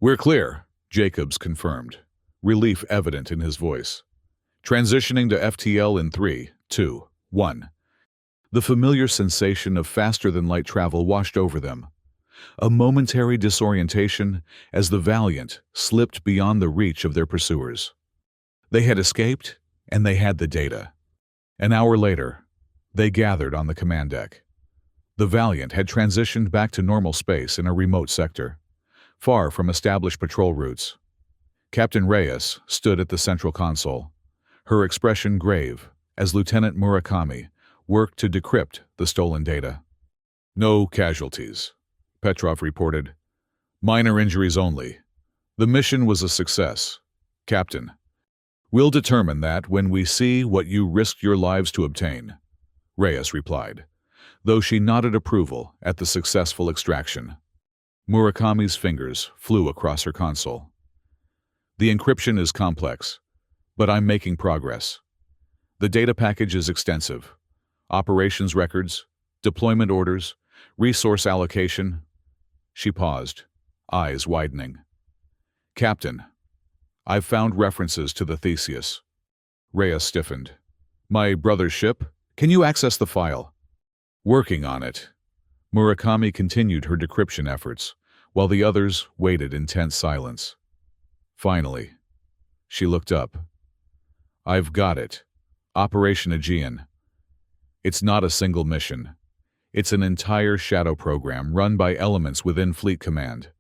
We're clear, Jacobs confirmed, relief evident in his voice. Transitioning to FTL in 3, 2, 1. The familiar sensation of faster-than-light travel washed over them, a momentary disorientation as the Valiant slipped beyond the reach of their pursuers. They had escaped, and they had the data. An hour later, they gathered on the command deck. The Valiant had transitioned back to normal space in a remote sector, far from established patrol routes. Captain Reyes stood at the central console, her expression grave as Lieutenant Murakami worked to decrypt the stolen data. No casualties, Petrov reported. Minor injuries only, The mission was a success, Captain. We'll determine that when we see what you risked your lives to obtain, Reyes replied, though she nodded approval at the successful extraction. Murakami's fingers flew across her console. The encryption is complex, but I'm making progress. The data package is extensive. Operations records, deployment orders, resource allocation. She paused, eyes widening. Captain, I've found references to the Theseus. Rhea stiffened. My brother's ship? Can you access the file? Working on it. Murakami continued her decryption efforts, while the others waited in tense silence. Finally, she looked up. I've got it. Operation Aegean. It's not a single mission. It's an entire shadow program run by elements within Fleet Command.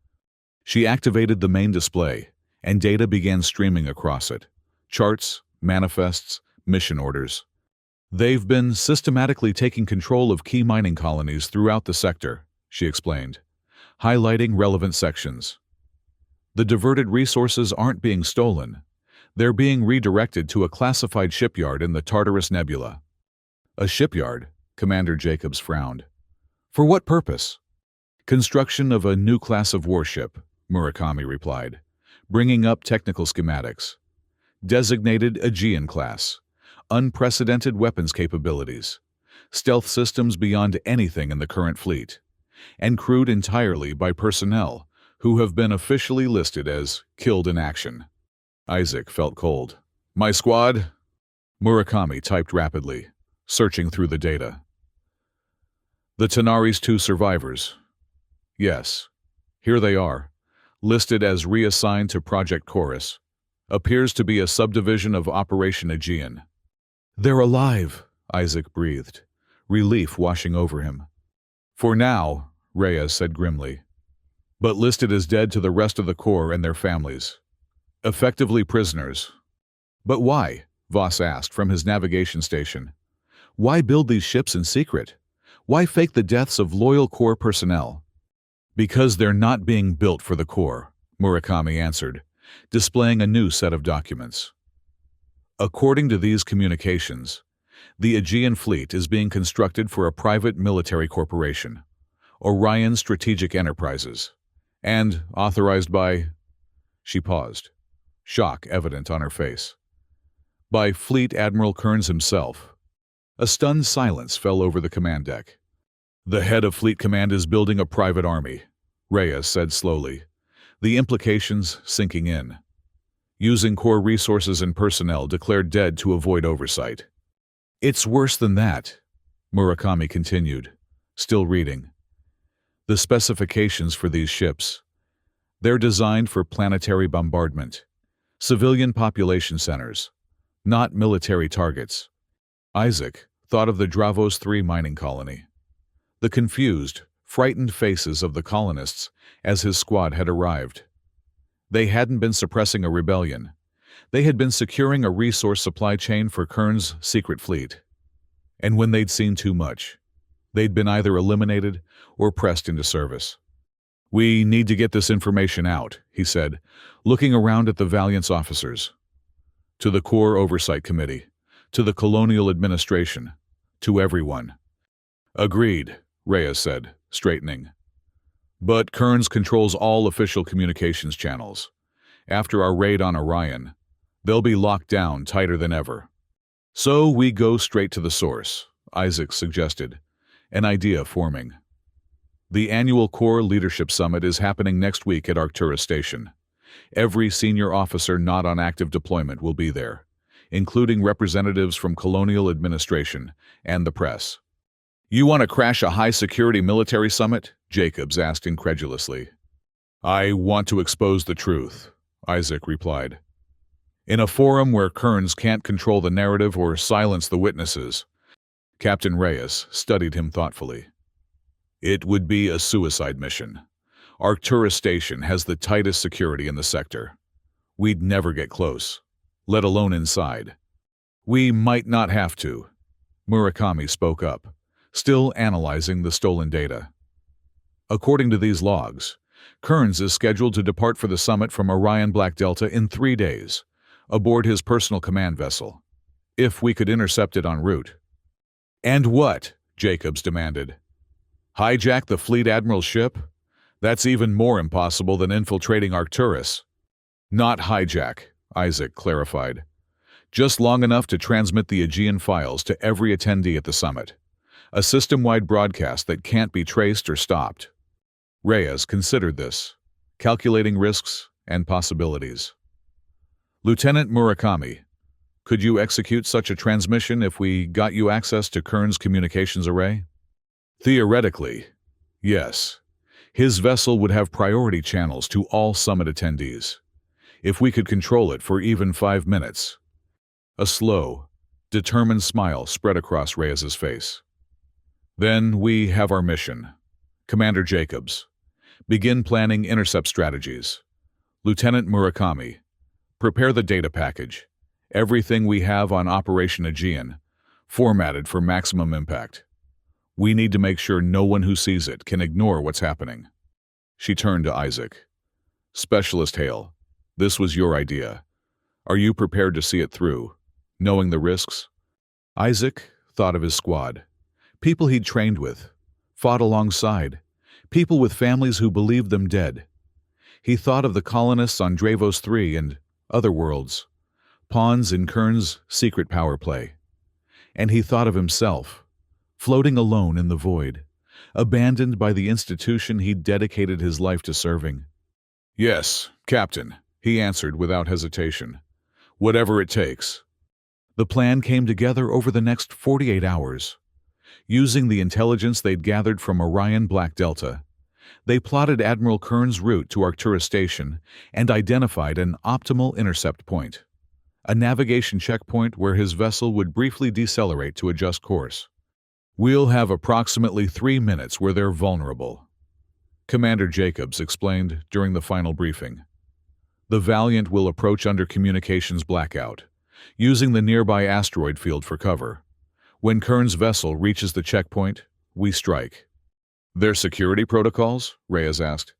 She activated the main display, and data began streaming across it. Charts, manifests, mission orders. They've been systematically taking control of key mining colonies throughout the sector, she explained, highlighting relevant sections. The diverted resources aren't being stolen. They're being redirected to a classified shipyard in the Tartarus Nebula. A shipyard? Commander Jacobs frowned. For what purpose? Construction of a new class of warship, Murakami replied, bringing up technical schematics. Designated Aegean class. Unprecedented weapons capabilities. Stealth systems beyond anything in the current fleet. And crewed entirely by personnel who have been officially listed as killed in action. Isaac felt cold. My squad? Murakami typed rapidly, searching through the data. The Tanari's 2 survivors. Yes, here they are, listed as reassigned to Project Chorus. Appears to be a subdivision of Operation Aegean. They're alive, Isaac breathed, relief washing over him. For now, Reyes said grimly, but listed as dead to the rest of the Corps and their families. Effectively prisoners. But why? Voss asked from his navigation station. Why build these ships in secret? Why fake the deaths of loyal Corps personnel? Because they're not being built for the Corps, Murakami answered, displaying a new set of documents. According to these communications, the Aegean fleet is being constructed for a private military corporation, Orion Strategic Enterprises, and authorized by... She paused, shock evident on her face. By Fleet Admiral Kearns himself. A stunned silence fell over the command deck. The head of Fleet Command is building a private army, Reyes said slowly, the implications sinking in. Using Corps resources and personnel declared dead to avoid oversight. It's worse than that, Murakami continued, still reading. The specifications for these ships. They're designed for planetary bombardment, civilian population centers, not military targets. Isaac thought of the Dravos 3 mining colony. The confused, frightened faces of the colonists as his squad had arrived. They hadn't been suppressing a rebellion. They had been securing a resource supply chain for Kearns' secret fleet. And when they'd seen too much, they'd been either eliminated or pressed into service. We need to get this information out, he said, looking around at the Valiant's officers. To the Corps Oversight Committee, to the Colonial Administration, to everyone. Agreed, Reyes said, straightening. But Kearns controls all official communications channels. After our raid on Orion, they'll be locked down tighter than ever. So we go straight to the source, Isaac suggested, an idea forming. The annual Corps Leadership Summit is happening next week at Arcturus Station. Every senior officer not on active deployment will be there, including representatives from Colonial Administration and the press. You want to crash a high-security military summit? Jacobs asked incredulously. I want to expose the truth, Isaac replied. In a forum where Kearns can't control the narrative or silence the witnesses. Captain Reyes studied him thoughtfully. It would be a suicide mission. Arcturus Station has the tightest security in the sector. We'd never get close, let alone inside. We might not have to. Murakami spoke up, still analyzing the stolen data. According to these logs, Kearns is scheduled to depart for the summit from Orion Black Delta in 3 days, aboard his personal command vessel. If we could intercept it en route. And what? Jacobs demanded. Hijack the fleet admiral's ship? That's even more impossible than infiltrating Arcturus. Not hijack, Isaac clarified. Just long enough to transmit the Aegean files to every attendee at the summit. A system-wide broadcast that can't be traced or stopped. Reyes considered this, calculating risks and possibilities. Lieutenant Murakami, could you execute such a transmission if we got you access to Kearns' communications array? Theoretically, yes. His vessel would have priority channels to all summit attendees. If we could control it for even 5 minutes. A slow, determined smile spread across Reyes's face. Then we have our mission. Commander Jacobs, begin planning intercept strategies. Lieutenant Murakami, prepare the data package. Everything we have on Operation Aegean, formatted for maximum impact. We need to make sure no one who sees it can ignore what's happening. She turned to Isaac. Specialist Hale, this was your idea. Are you prepared to see it through, knowing the risks? Isaac thought of his squad. People he'd trained with, fought alongside, people with families who believed them dead. He thought of the colonists on Dravos 3 and other worlds, pawns in Kearns' secret power play. And he thought of himself, floating alone in the void, abandoned by the institution he'd dedicated his life to serving. Yes, Captain, he answered without hesitation. Whatever it takes. The plan came together over the next 48 hours. Using the intelligence they'd gathered from Orion Black Delta, they plotted Admiral Kearns' route to Arcturus Station and identified an optimal intercept point, a navigation checkpoint where his vessel would briefly decelerate to adjust course. We'll have approximately 3 minutes where they're vulnerable, Commander Jacobs explained during the final briefing. The Valiant will approach under communications blackout, using the nearby asteroid field for cover. When Kearns' vessel reaches the checkpoint, we strike. Their security protocols? Reyes asked.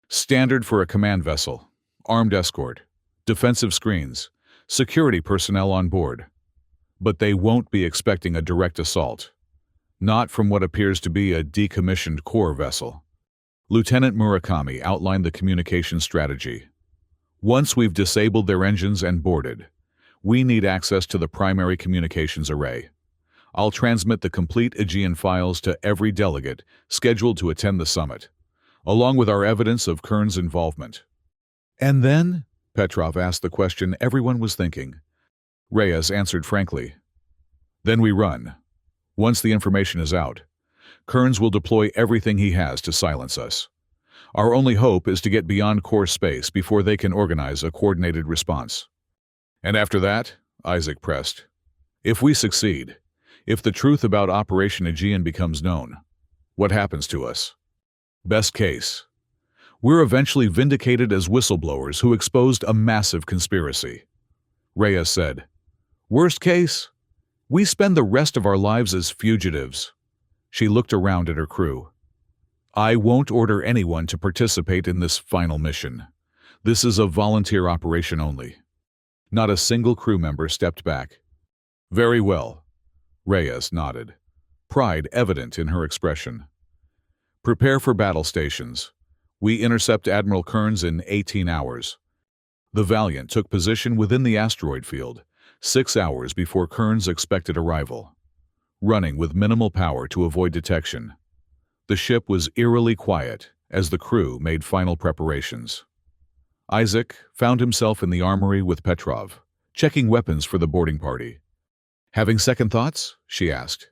Standard for a command vessel, armed escort, defensive screens, security personnel on board. But they won't be expecting a direct assault. Not from what appears to be a decommissioned core vessel. Lieutenant Murakami outlined the communication strategy. Once we've disabled their engines and boarded, we need access to the primary communications array. I'll transmit the complete Aegean files to every delegate scheduled to attend the summit, along with our evidence of Kearns' involvement. And then? Petrov asked the question everyone was thinking. Reyes answered frankly. Then we run. Once the information is out, Kearns will deploy everything he has to silence us. Our only hope is to get beyond core space before they can organize a coordinated response. And after that, Isaac pressed, if we succeed, if the truth about Operation Aegean becomes known, what happens to us? Best case, we're eventually vindicated as whistleblowers who exposed a massive conspiracy. Reyes said, worst case, we spend the rest of our lives as fugitives. She looked around at her crew. I won't order anyone to participate in this final mission. This is a volunteer operation only. Not a single crew member stepped back. Very well. Reyes nodded, pride evident in her expression. Prepare for battle stations. We intercept Admiral Kearns in 18 hours. The Valiant took position within the asteroid field, 6 hours before Kearns' expected arrival, running with minimal power to avoid detection. The ship was eerily quiet as the crew made final preparations. Isaac found himself in the armory with Petrov, checking weapons for the boarding party. Having second thoughts? She asked,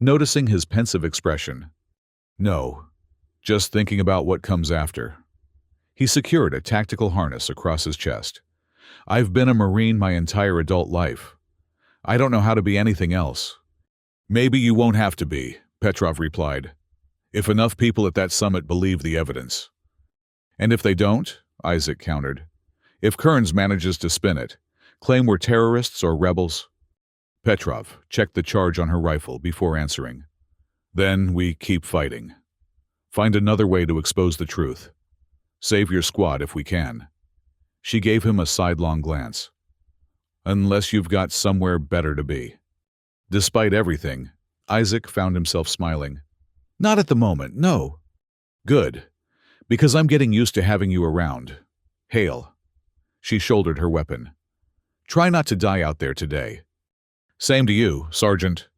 noticing his pensive expression. No, just thinking about what comes after. He secured a tactical harness across his chest. I've been a Marine my entire adult life. I don't know how to be anything else. Maybe you won't have to be, Petrov replied, if enough people at that summit believe the evidence. And if they don't, Isaac countered, if Kearns manages to spin it, claim we're terrorists or rebels. Petrov checked the charge on her rifle before answering. Then we keep fighting. Find another way to expose the truth. Save your squad if we can. She gave him a sidelong glance. Unless you've got somewhere better to be. Despite everything, Isaac found himself smiling. Not at the moment, no. Good, because I'm getting used to having you around. Hail. She shouldered her weapon. Try not to die out there today. Same to you, Sergeant.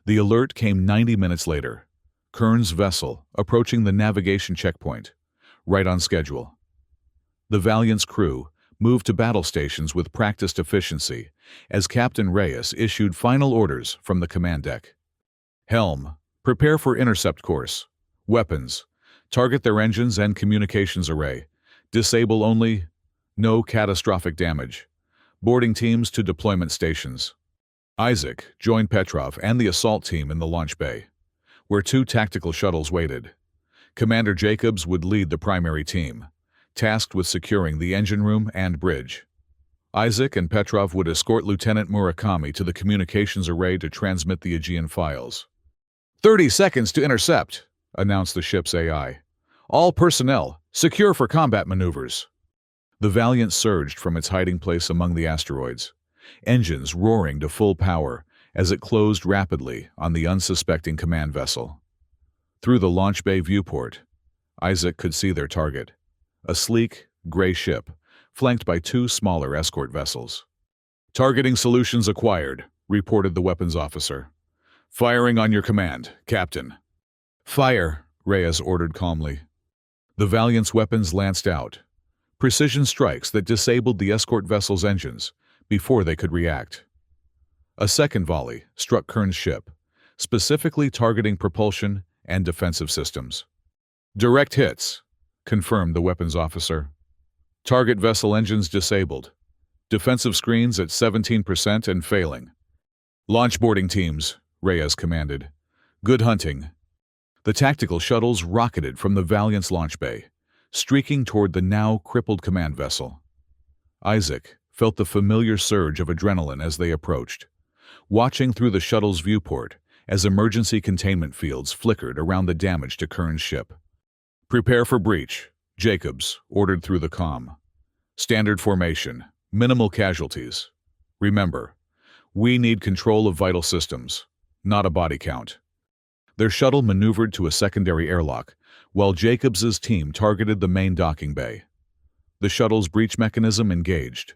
The alert came 90 minutes later. Kern's vessel approaching the navigation checkpoint, right on schedule. The Valiant's crew moved to battle stations with practiced efficiency as Captain Reyes issued final orders from the command deck. Helm, prepare for intercept course. Weapons, target their engines and communications array. Disable only, no catastrophic damage. Boarding teams to deployment stations. Isaac joined Petrov and the assault team in the launch bay, where 2 tactical shuttles waited. Commander Jacobs would lead the primary team, tasked with securing the engine room and bridge. Isaac and Petrov would escort Lieutenant Murakami to the communications array to transmit the Aegean files. 30 seconds to intercept, announced the ship's AI. All personnel, secure for combat maneuvers. The Valiant surged from its hiding place among the asteroids, engines roaring to full power as it closed rapidly on the unsuspecting command vessel. Through the launch bay viewport, Isaac could see their target, a sleek, gray ship, flanked by 2 smaller escort vessels. Targeting solutions acquired, reported the weapons officer. Firing on your command, Captain. Fire, Reyes ordered calmly. The Valiant's weapons lanced out, precision strikes that disabled the escort vessel's engines before they could react. A second volley struck Kern's ship, specifically targeting propulsion and defensive systems. Direct hits, confirmed the weapons officer. Target vessel engines disabled. Defensive screens at 17% and failing. Launch boarding teams, Reyes commanded. Good hunting. The tactical shuttles rocketed from the Valiant's launch bay, streaking toward the now crippled command vessel. Isaac felt the familiar surge of adrenaline as they approached, watching through the shuttle's viewport as emergency containment fields flickered around the damage to Kern's ship. Prepare for breach, Jacobs ordered through the comm. Standard formation, minimal casualties. Remember, we need control of vital systems, not a body count. Their shuttle maneuvered to a secondary airlock, while Jacobs's team targeted the main docking bay. The shuttle's breach mechanism engaged,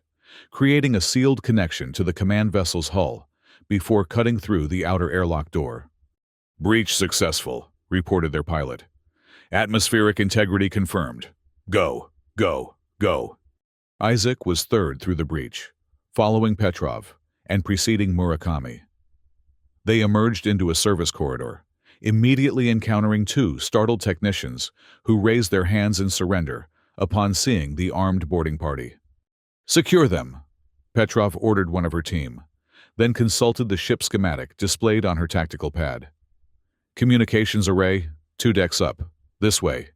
creating a sealed connection to the command vessel's hull before cutting through the outer airlock door. Breach successful, reported their pilot. Atmospheric integrity confirmed. Go, go, go. Isaac was third through the breach, following Petrov and preceding Murakami. They emerged into a service corridor, immediately encountering 2 startled technicians who raised their hands in surrender upon seeing the armed boarding party. Secure them, Petrov ordered one of her team, then consulted the ship schematic displayed on her tactical pad. Communications array, 2 decks up, this way.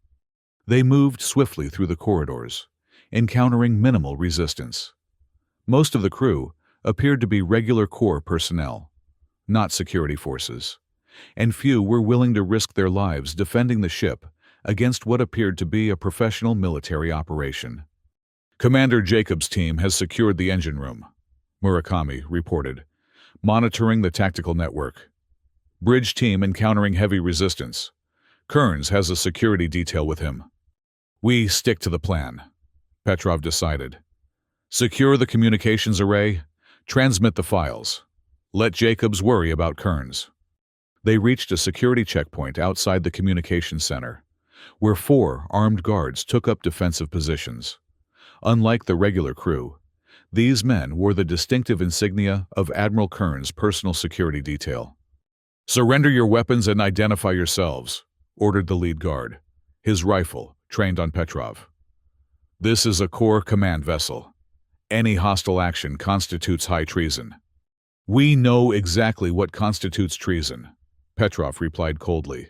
They moved swiftly through the corridors, encountering minimal resistance. Most of the crew appeared to be regular Corps personnel, not security forces, and few were willing to risk their lives defending the ship against what appeared to be a professional military operation. Commander Jacobs' team has secured the engine room, Murakami reported, monitoring the tactical network. Bridge team encountering heavy resistance. Kearns has a security detail with him. We stick to the plan, Petrov decided. Secure the communications array, transmit the files. Let Jacobs worry about Kearns. They reached a security checkpoint outside the communications center, where 4 armed guards took up defensive positions. Unlike the regular crew, these men wore the distinctive insignia of Admiral Kearns' personal security detail. Surrender your weapons and identify yourselves, ordered the lead guard, his rifle trained on Petrov. This is a Corps command vessel. Any hostile action constitutes high treason. We know exactly what constitutes treason, Petrov replied coldly.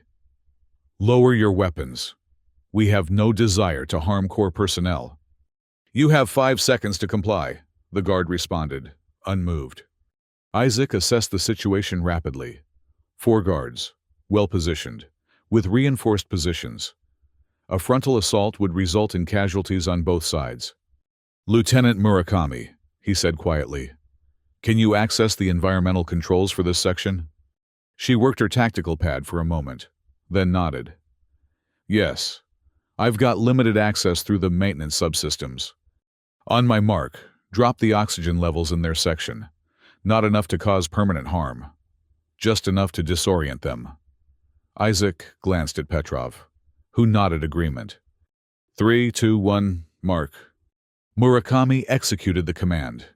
Lower your weapons. We have no desire to harm Corps personnel. You have 5 seconds to comply, the guard responded, unmoved. Isaac assessed the situation rapidly. 4 guards, well positioned, with reinforced positions. A frontal assault would result in casualties on both sides. "Lieutenant Murakami," he said quietly, "can you access the environmental controls for this section?" She worked her tactical pad for a moment, then nodded. "Yes. I've got limited access through the maintenance subsystems. On my mark, drop the oxygen levels in their section. Not enough to cause permanent harm. Just enough to disorient them." Isaac glanced at Petrov, who nodded agreement. 3, 2, 1, mark. Murakami executed the command.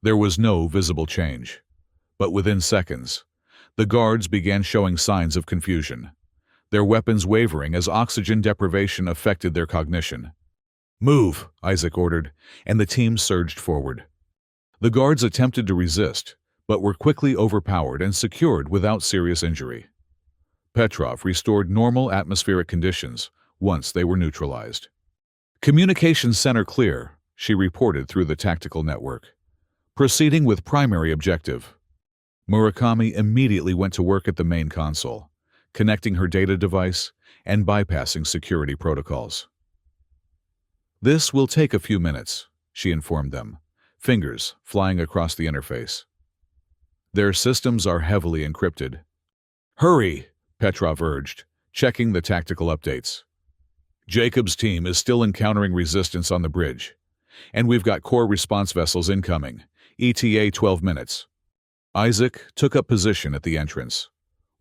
There was no visible change. But within seconds, the guards began showing signs of confusion, their weapons wavering as oxygen deprivation affected their cognition. "Move," Isaac ordered, and the team surged forward. The guards attempted to resist, but were quickly overpowered and secured without serious injury. Petrov restored normal atmospheric conditions once they were neutralized. "Communications center clear," she reported through the tactical network. "Proceeding with primary objective." Murakami immediately went to work at the main console, connecting her data device and bypassing security protocols. "This will take a few minutes," she informed them, fingers flying across the interface. "Their systems are heavily encrypted." "Hurry," Petrov urged, checking the tactical updates. "Jacob's team is still encountering resistance on the bridge, and we've got core response vessels incoming, ETA 12 minutes. Isaac took up position at the entrance,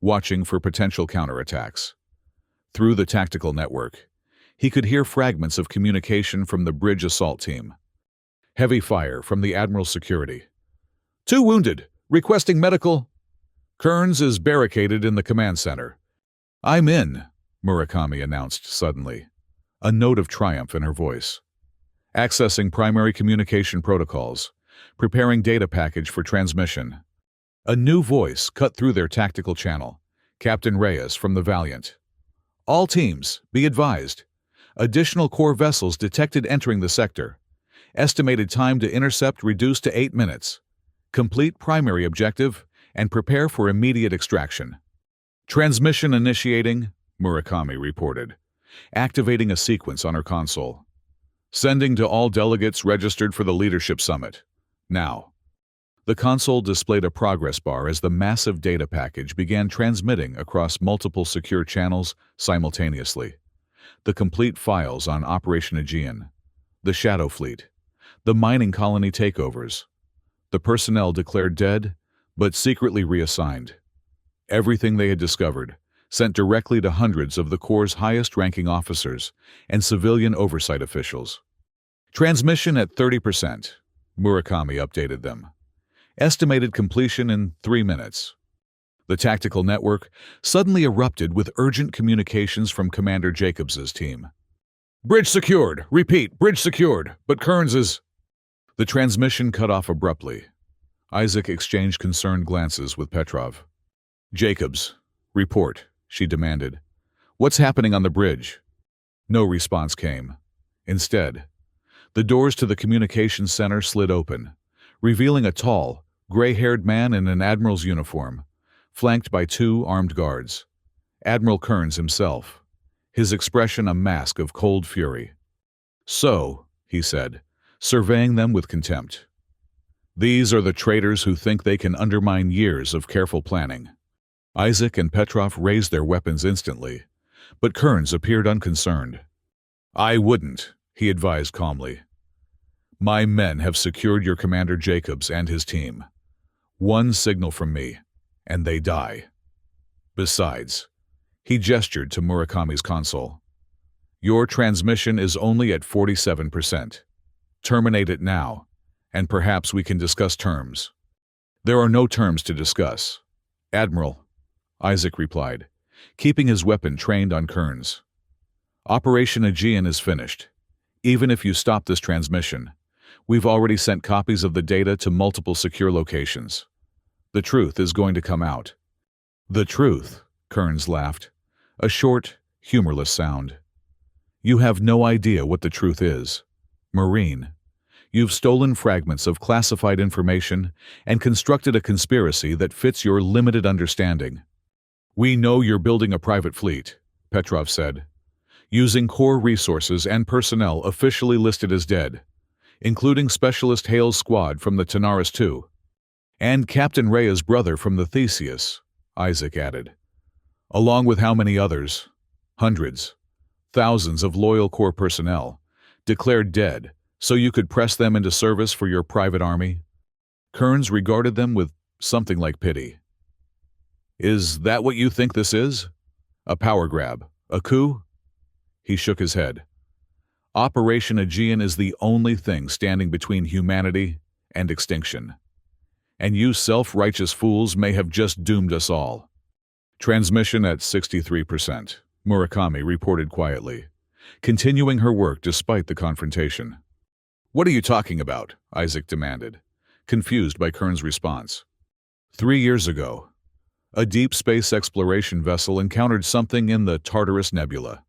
watching for potential counterattacks. Through the tactical network, he could hear fragments of communication from the bridge assault team. Heavy fire from the Admiral's security. "2 wounded, requesting medical." "Kearns is barricaded in the command center." "I'm in," Murakami announced suddenly, a note of triumph in her voice. "Accessing primary communication protocols, preparing data package for transmission." A new voice cut through their tactical channel, Captain Reyes from the Valiant. "All teams, be advised. Additional core vessels detected entering the sector. Estimated time to intercept reduced to 8 minutes. Complete primary objective and prepare for immediate extraction." "Transmission initiating," Murakami reported, activating a sequence on her console. "Sending to all delegates registered for the Leadership Summit. Now." The console displayed a progress bar as the massive data package began transmitting across multiple secure channels simultaneously. The complete files on Operation Aegean, the Shadow Fleet, the mining colony takeovers, the personnel declared dead but secretly reassigned. Everything they had discovered, sent directly to hundreds of the Corps' highest-ranking officers and civilian oversight officials. "Transmission at 30%, Murakami updated them. "Estimated completion in 3 minutes." The tactical network suddenly erupted with urgent communications from Commander Jacobs's team. "Bridge secured! Repeat, bridge secured! But Kearns is—" The transmission cut off abruptly. Isaac exchanged concerned glances with Petrov. "Jacobs, report," she demanded. "What's happening on the bridge?" No response came. Instead, the doors to the communications center slid open, revealing a tall, gray-haired man in an admiral's uniform, flanked by 2 armed guards. Admiral Kearns himself, his expression a mask of cold fury. "So," he said, surveying them with contempt, "these are the traitors who think they can undermine years of careful planning." Isaac and Petrov raised their weapons instantly, but Kearns appeared unconcerned. "I wouldn't," he advised calmly. "My men have secured your Commander Jacobs and his team. One signal from me, and they die. Besides," he gestured to Murakami's console, "your transmission is only at 47%. Terminate it now, and perhaps we can discuss terms." "There are no terms to discuss, Admiral," Isaac replied, keeping his weapon trained on Kearns. "Operation Aegean is finished. Even if you stop this transmission, we've already sent copies of the data to multiple secure locations. The truth is going to come out." "The truth," Kearns laughed, a short, humorless sound. "You have no idea what the truth is. Marine, you've stolen fragments of classified information and constructed a conspiracy that fits your limited understanding." "We know you're building a private fleet," Petrov said. using core resources and personnel officially listed as dead, including Specialist Hale's squad from the Tanaris II, and Captain Rhea's brother from the Theseus, Isaac added. Along with how many others? Hundreds, thousands of loyal core personnel, declared dead so you could press them into service for your private army? Kearns regarded them with something like pity. Is that what you think this is? A power grab? A coup? He shook his head. Operation Aegean is the only thing standing between humanity and extinction. And you self-righteous fools may have just doomed us all. Transmission at 63%, Murakami reported quietly, continuing her work despite the confrontation. What are you talking about? Isaac demanded, confused by Kearns' response. 3 years ago, a deep space exploration vessel encountered something in the Tartarus Nebula.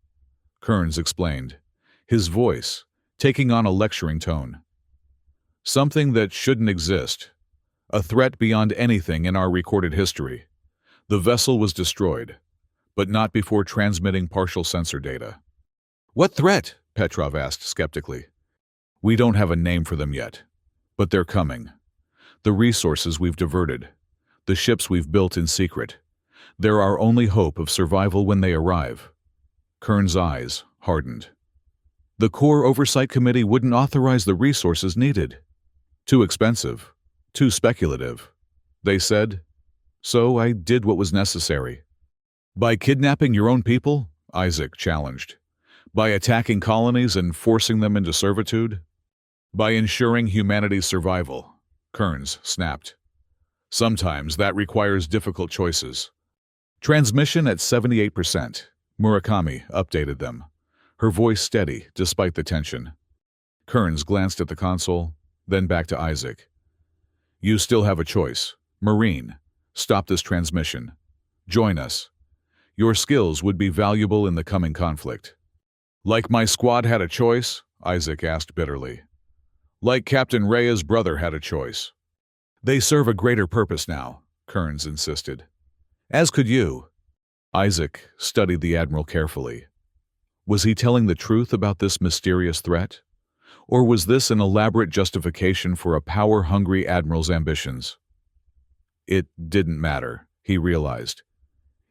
Kearns explained, his voice taking on a lecturing tone. Something that shouldn't exist. A threat beyond anything in our recorded history. The vessel was destroyed, but not before transmitting partial sensor data. What threat? Petrov asked skeptically. We don't have a name for them yet, but they're coming. The resources we've diverted, the ships we've built in secret, they're our only hope of survival when they arrive. Kearns' eyes hardened. The Core Oversight Committee wouldn't authorize the resources needed. Too expensive, too speculative, they said. So I did what was necessary. By kidnapping your own people? Isaac challenged. By attacking colonies and forcing them into servitude? By ensuring humanity's survival, Kearns snapped. Sometimes that requires difficult choices. Transmission at 78%. Murakami updated them, her voice steady despite the tension. Kearns glanced at the console, then back to Isaac. You still have a choice. Marine, stop this transmission. Join us. Your skills would be valuable in the coming conflict. Like my squad had a choice? Isaac asked bitterly. Like Captain Rhea's brother had a choice. They serve a greater purpose now, Kearns insisted. As could you. Isaac studied the Admiral carefully. Was he telling the truth about this mysterious threat? Or was this an elaborate justification for a power-hungry Admiral's ambitions? It didn't matter, he realized.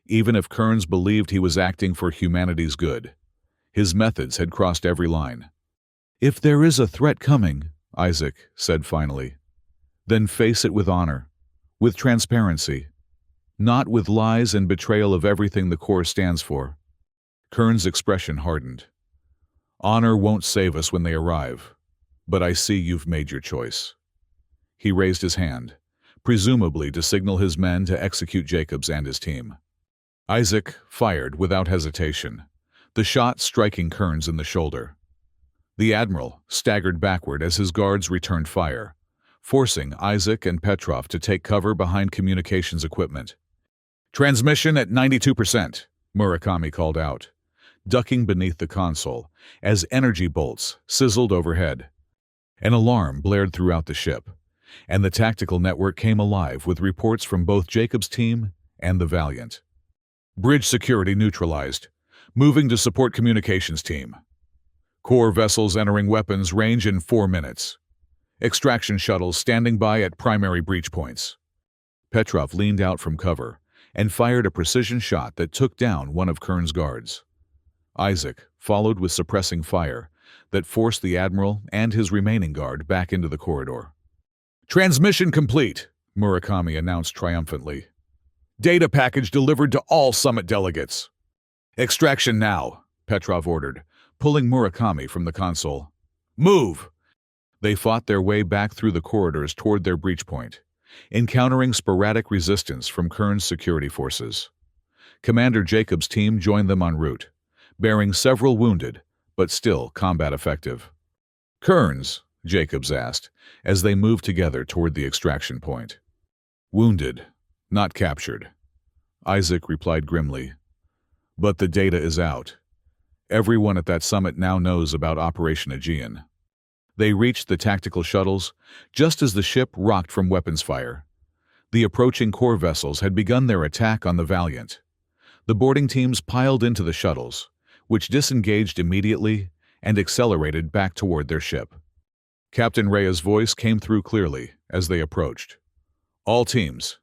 Even if Kearns believed he was acting for humanity's good, his methods had crossed every line. If there is a threat coming, Isaac said finally, then face it with honor, with transparency, not with lies and betrayal of everything the Corps stands for. Kearns' expression hardened. Honor won't save us when they arrive, but I see you've made your choice. He raised his hand, presumably to signal his men to execute Jacobs and his team. Isaac fired without hesitation, the shot striking Kearns in the shoulder. The Admiral staggered backward as his guards returned fire, forcing Isaac and Petrov to take cover behind communications equipment. Transmission at 92%, Murakami called out, ducking beneath the console as energy bolts sizzled overhead. An alarm blared throughout the ship, and the tactical network came alive with reports from both Jacobs' team and the Valiant. Bridge security neutralized. Moving to support communications team. Core vessels entering weapons range in 4 minutes. Extraction shuttles standing by at primary breach points. Petrov leaned out from cover and fired a precision shot that took down one of Kearns' guards. Isaac followed with suppressing fire that forced the Admiral and his remaining guard back into the corridor. Transmission complete, Murakami announced triumphantly. Data package delivered to all summit delegates. Extraction now, Petrov ordered, pulling Murakami from the console. Move! They fought their way back through the corridors toward their breach point, encountering sporadic resistance from Kearns' security forces. Commander Jacobs' team joined them en route, bearing several wounded, but still combat effective. Kearns, Jacobs asked, as they moved together toward the extraction point. Wounded, not captured. Isaac replied grimly. But the data is out. Everyone at that summit now knows about Operation Aegean. They reached the tactical shuttles just as the ship rocked from weapons fire. The approaching core vessels had begun their attack on the Valiant. The boarding teams piled into the shuttles, which disengaged immediately and accelerated back toward their ship. Captain Rhea's voice came through clearly as they approached. "All teams,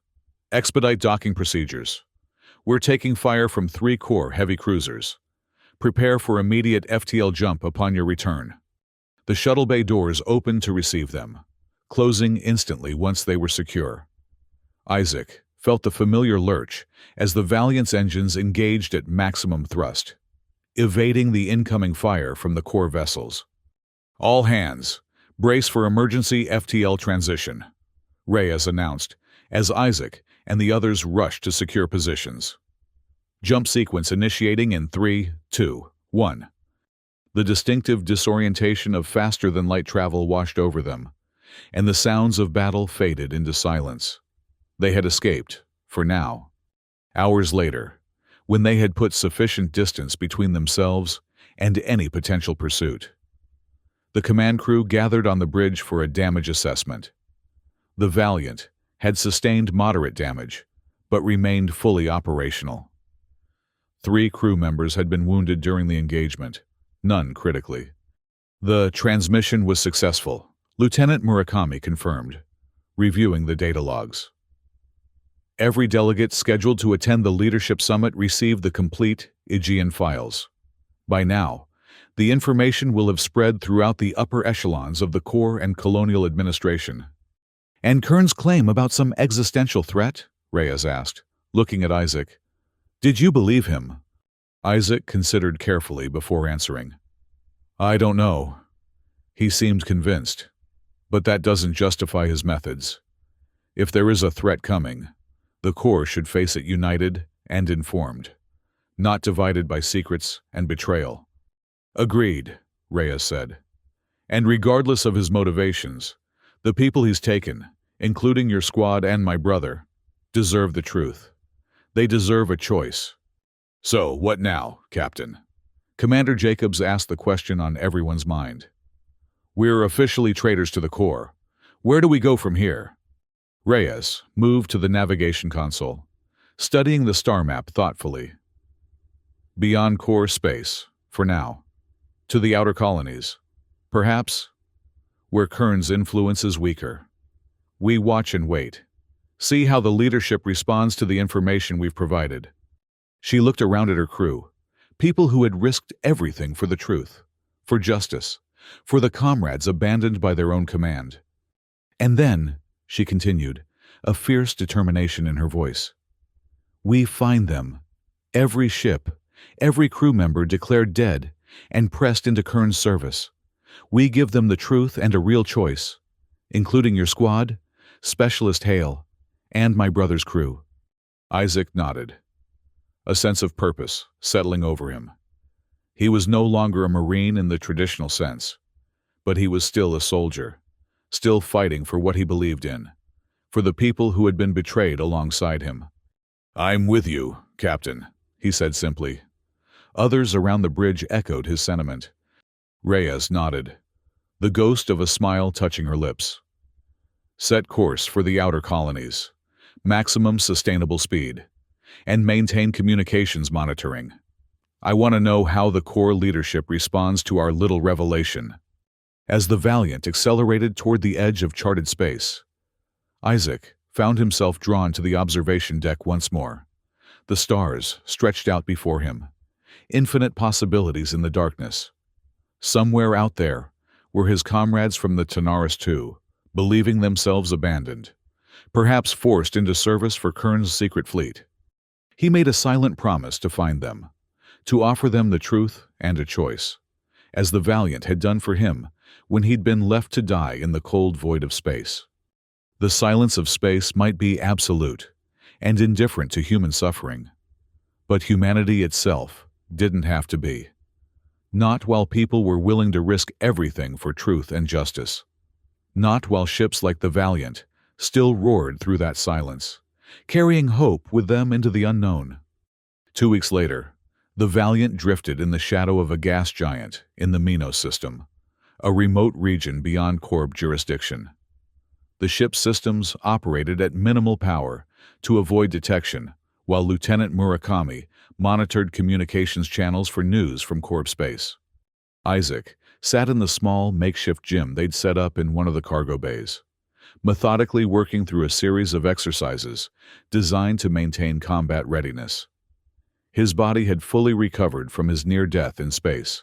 expedite docking procedures. We're taking fire from 3 core heavy cruisers. Prepare for immediate FTL jump upon your return." The shuttle bay doors opened to receive them, closing instantly once they were secure. Isaac felt the familiar lurch as the Valiant's engines engaged at maximum thrust, evading the incoming fire from the core vessels. "All hands, brace for emergency FTL transition," Reyes announced as Isaac and the others rushed to secure positions. Jump sequence initiating in 3, 2, 1. The distinctive disorientation of faster-than-light travel washed over them, and the sounds of battle faded into silence. They had escaped, for now. Hours later, when they had put sufficient distance between themselves and any potential pursuit, the command crew gathered on the bridge for a damage assessment. The Valiant had sustained moderate damage, but remained fully operational. 3 crew members had been wounded during the engagement, none critically. The transmission was successful, Lieutenant Murakami confirmed, reviewing the data logs. Every delegate scheduled to attend the Leadership Summit received the complete Aegean files. By now, the information will have spread throughout the upper echelons of the Corps and Colonial Administration. "And Kern's claim about some existential threat?" Reyes asked, looking at Isaac. "Did you believe him?" Isaac considered carefully before answering. "I don't know. He seemed convinced, but that doesn't justify his methods. If there is a threat coming, the Corps should face it united and informed, not divided by secrets and betrayal." "Agreed," Reyes said. "And regardless of his motivations, the people he's taken, including your squad and my brother, deserve the truth. They deserve a choice." "So, what now, Captain?" Commander Jacobs asked the question on everyone's mind. "We're officially traitors to the Corps. Where do we go from here?" Reyes moved to the navigation console, studying the star map thoughtfully. "Beyond Corps space, for now. To the outer colonies. Perhaps where Kern's influence is weaker. We watch and wait. See how the leadership responds to the information we've provided." She looked around at her crew, people who had risked everything for the truth, for justice, for the comrades abandoned by their own command. "And then," she continued, a fierce determination in her voice, "we find them, every ship, every crew member declared dead and pressed into Kern's service. We give them the truth and a real choice, including your squad, Specialist Hale, and my brother's crew." Isaac nodded, a sense of purpose settling over him. He was no longer a Marine in the traditional sense, but he was still a soldier, still fighting for what he believed in, for the people who had been betrayed alongside him. "I'm with you, Captain," he said simply. Others around the bridge echoed his sentiment. Reyes nodded, the ghost of a smile touching her lips. "Set course for the outer colonies, maximum sustainable speed, and maintain communications monitoring. I want to know how the Corps leadership responds to our little revelation." As the Valiant accelerated toward the edge of charted space, Isaac found himself drawn to the observation deck once more. The stars stretched out before him, infinite possibilities in the darkness. Somewhere out there were his comrades from the Tanaris II, believing themselves abandoned, perhaps forced into service for Kern's secret fleet. He made a silent promise to find them, to offer them the truth and a choice, as the Valiant had done for him when he'd been left to die in the cold void of space. The silence of space might be absolute and indifferent to human suffering, but humanity itself didn't have to be. Not while people were willing to risk everything for truth and justice. Not while ships like the Valiant still roared through that silence, carrying hope with them into the unknown. 2 weeks later, the Valiant drifted in the shadow of a gas giant in the Minos system, a remote region beyond Corps jurisdiction. The ship's systems operated at minimal power to avoid detection while Lieutenant Murakami monitored communications channels for news from Corp space. Isaac sat in the small, makeshift gym they'd set up in one of the cargo bays, methodically working through a series of exercises designed to maintain combat readiness. His body had fully recovered from his near death in space,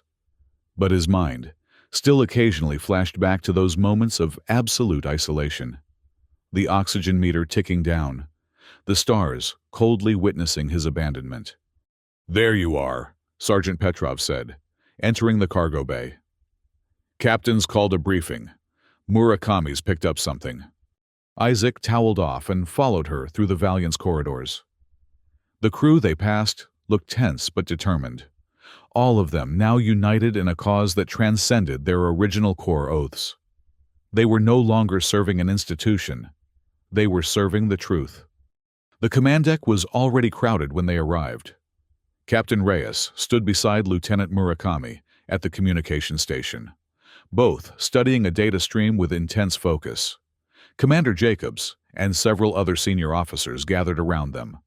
but his mind still occasionally flashed back to those moments of absolute isolation. The oxygen meter ticking down, the stars coldly witnessing his abandonment. "There you are," Sergeant Petrov said, entering the cargo bay. "Captain's called a briefing. Murakami's picked up something." Isaac toweled off and followed her through the Valiant's corridors. The crew they passed looked tense but determined, all of them now united in a cause that transcended their original core oaths. They were no longer serving an institution. They were serving the truth. The command deck was already crowded when they arrived. Captain Reyes stood beside Lieutenant Murakami at the communication station, both studying a data stream with intense focus. Commander Jacobs and several other senior officers gathered around them.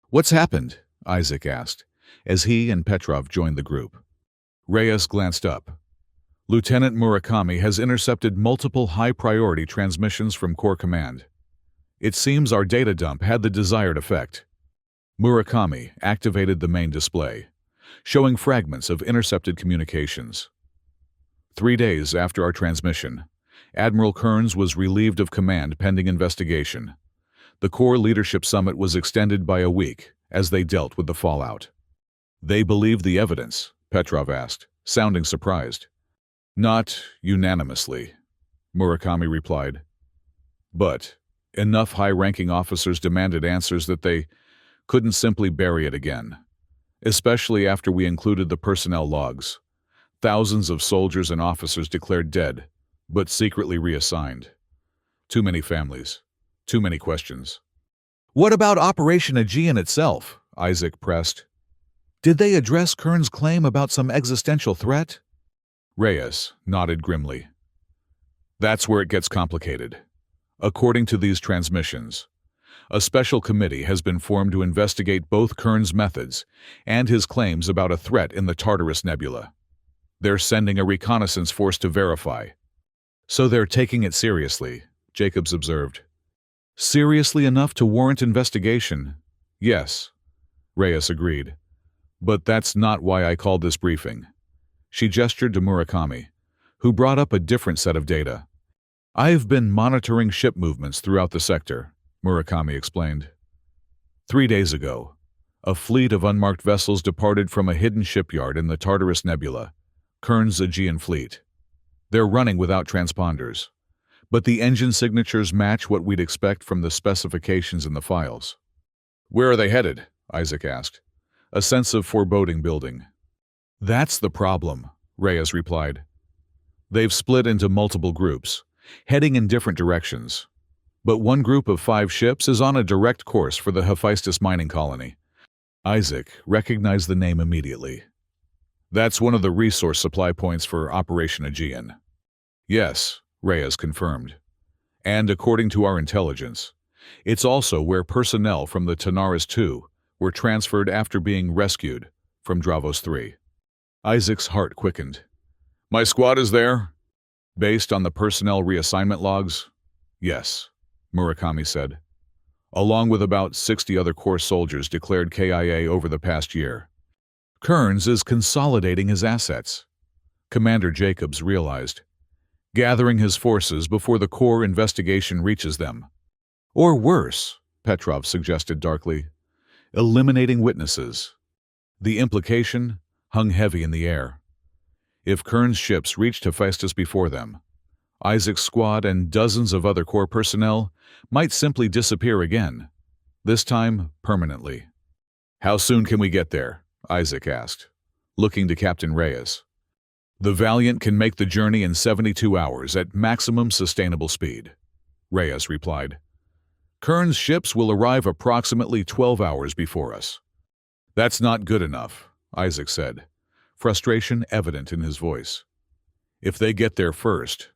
"What's happened?" Isaac asked, as he and Petrov joined the group. Reyes glanced up. "Lieutenant Murakami has intercepted multiple high-priority transmissions from Corps Command. It seems our data dump had the desired effect." Murakami activated the main display, showing fragments of intercepted communications. 3 days after our transmission, Admiral Kearns was relieved of command pending investigation. The Corps Leadership Summit was extended by a week as they dealt with the fallout. "They believed the evidence?" Petrov asked, sounding surprised. "Not unanimously," Murakami replied. "But enough high-ranking officers demanded answers that they couldn't simply bury it again, especially after we included the personnel logs. Thousands of soldiers and officers declared dead, but secretly reassigned. Too many families, too many questions." "What about Operation Aegean itself?" Isaac pressed. "Did they address Kearns' claim about some existential threat?" Reyes nodded grimly. "That's where it gets complicated. According to these transmissions, a special committee has been formed to investigate both Kearns' methods and his claims about a threat in the Tartarus Nebula. They're sending a reconnaissance force to verify." "So they're taking it seriously," Jacobs observed. "Seriously enough to warrant investigation?" "Yes," Reyes agreed. "But that's not why I called this briefing." She gestured to Murakami, who brought up a different set of data. "I've been monitoring ship movements throughout the sector," Murakami explained. 3 days ago, a fleet of unmarked vessels departed from a hidden shipyard in the Tartarus Nebula, Kearns' Aegean fleet. They're running without transponders, but the engine signatures match what we'd expect from the specifications in the files." "Where are they headed?" Isaac asked, a sense of foreboding building. "That's the problem," Reyes replied. "They've split into multiple groups, heading in different directions. But one group of 5 ships is on a direct course for the Hephaestus mining colony." Isaac recognized the name immediately. "That's one of the resource supply points for Operation Aegean." "Yes," Reyes confirmed. "And according to our intelligence, it's also where personnel from the Tanaris II were transferred after being rescued from Dravos 3. Isaac's heart quickened. "My squad is there?" "Based on the personnel reassignment logs, yes," Murakami said. "Along with about 60 other Corps soldiers declared KIA over the past year. Kearns is consolidating his assets," Commander Jacobs realized, "gathering his forces before the Corps investigation reaches them. Or worse," Petrov suggested darkly, "eliminating witnesses." The implication hung heavy in the air. If Kearns' ships reached Hephaestus before them, Isaac's squad and dozens of other Corps personnel might simply disappear again, this time permanently. "How soon can we get there?" Isaac asked, looking to Captain Reyes. "The Valiant can make the journey in 72 hours at maximum sustainable speed," Reyes replied. "Kearns' ships will arrive approximately 12 hours before us." "That's not good enough," Isaac said, frustration evident in his voice. "If they get there first—"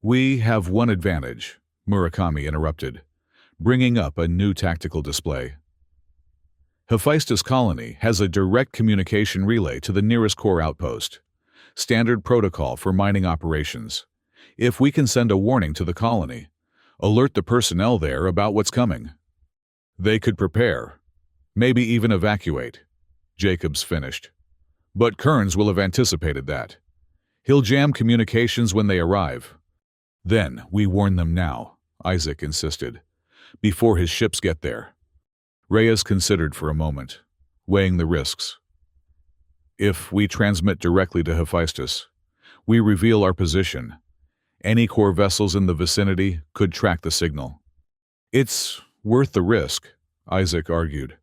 "We have one advantage," Murakami interrupted, bringing up a new tactical display. Hephaestus colony has a direct communication relay to the nearest core outpost. Standard protocol for mining operations. If we can send a warning to the colony, alert the personnel there about what's coming. They could prepare, maybe even evacuate. Jacobs finished. But Kearns will have anticipated that. He'll jam communications when they arrive. Then we warn them now, Isaac insisted, before his ships get there. Reyes considered for a moment, weighing the risks. If we transmit directly to Hephaestus, we reveal our position. Any core vessels in the vicinity could track the signal. It's worth the risk, Isaac argued.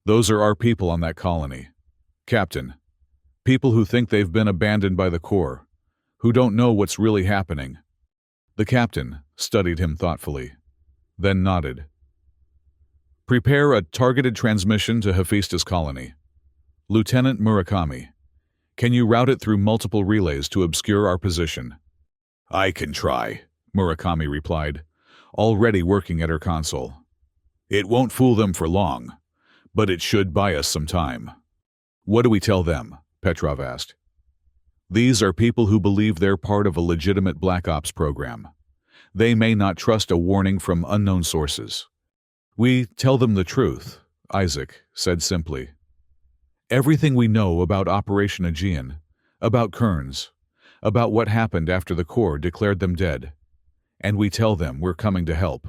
Those are our people on that colony. Captain, people who think they've been abandoned by the core, who don't know what's really happening. The captain studied him thoughtfully, then nodded. Prepare a targeted transmission to Hephaestus colony. Lieutenant Murakami, can you route it through multiple relays to obscure our position? I can try, Murakami replied, already working at her console. It won't fool them for long, but it should buy us some time. What do we tell them? Petrov asked. These are people who believe they're part of a legitimate Black Ops program. They may not trust a warning from unknown sources. We tell them the truth, Isaac said simply. Everything we know about Operation Aegean, about Kearns, about what happened after the Corps declared them dead. And we tell them we're coming to help.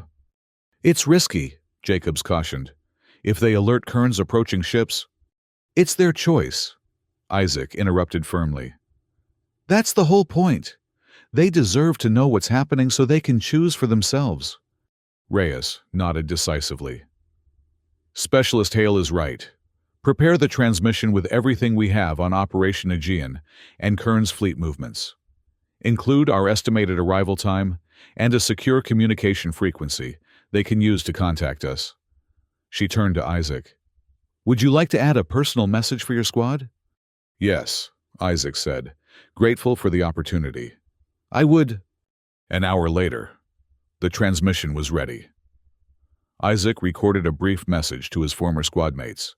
It's risky, Jacobs cautioned. If they alert Kearns' approaching ships, it's their choice, Isaac interrupted firmly. That's the whole point. They deserve to know what's happening so they can choose for themselves. Reyes nodded decisively. Specialist Hale is right. Prepare the transmission with everything we have on Operation Aegean and Kearns' fleet movements. Include our estimated arrival time and a secure communication frequency they can use to contact us. She turned to Isaac. Would you like to add a personal message for your squad? Yes, Isaac said, grateful for the opportunity. I would. An hour later, the transmission was ready. Isaac recorded a brief message to his former squadmates,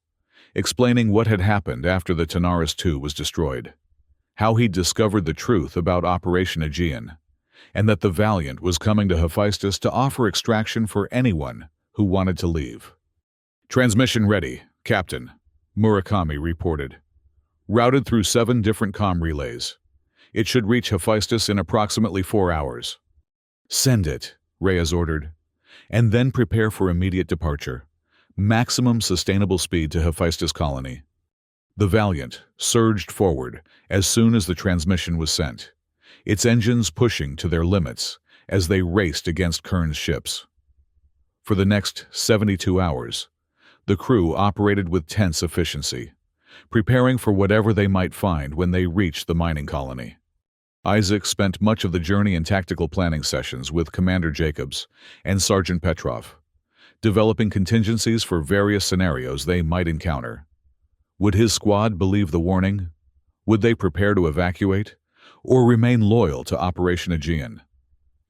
explaining what had happened after the Tanaris II was destroyed, how he'd discovered the truth about Operation Aegean, and that the Valiant was coming to Hephaestus to offer extraction for anyone who wanted to leave. Transmission ready, Captain, Murakami reported. Routed through 7 different comm relays. It should reach Hephaestus in approximately 4 hours. Send it, Reyes ordered, and then prepare for immediate departure. Maximum sustainable speed to Hephaestus colony. The Valiant surged forward as soon as the transmission was sent, its engines pushing to their limits as they raced against Kearns' ships. For the next 72 hours, the crew operated with tense efficiency, preparing for whatever they might find when they reached the mining colony. Isaac spent much of the journey in tactical planning sessions with Commander Jacobs and Sergeant Petrov, developing contingencies for various scenarios they might encounter. Would his squad believe the warning? Would they prepare to evacuate? Or remain loyal to Operation Aegean?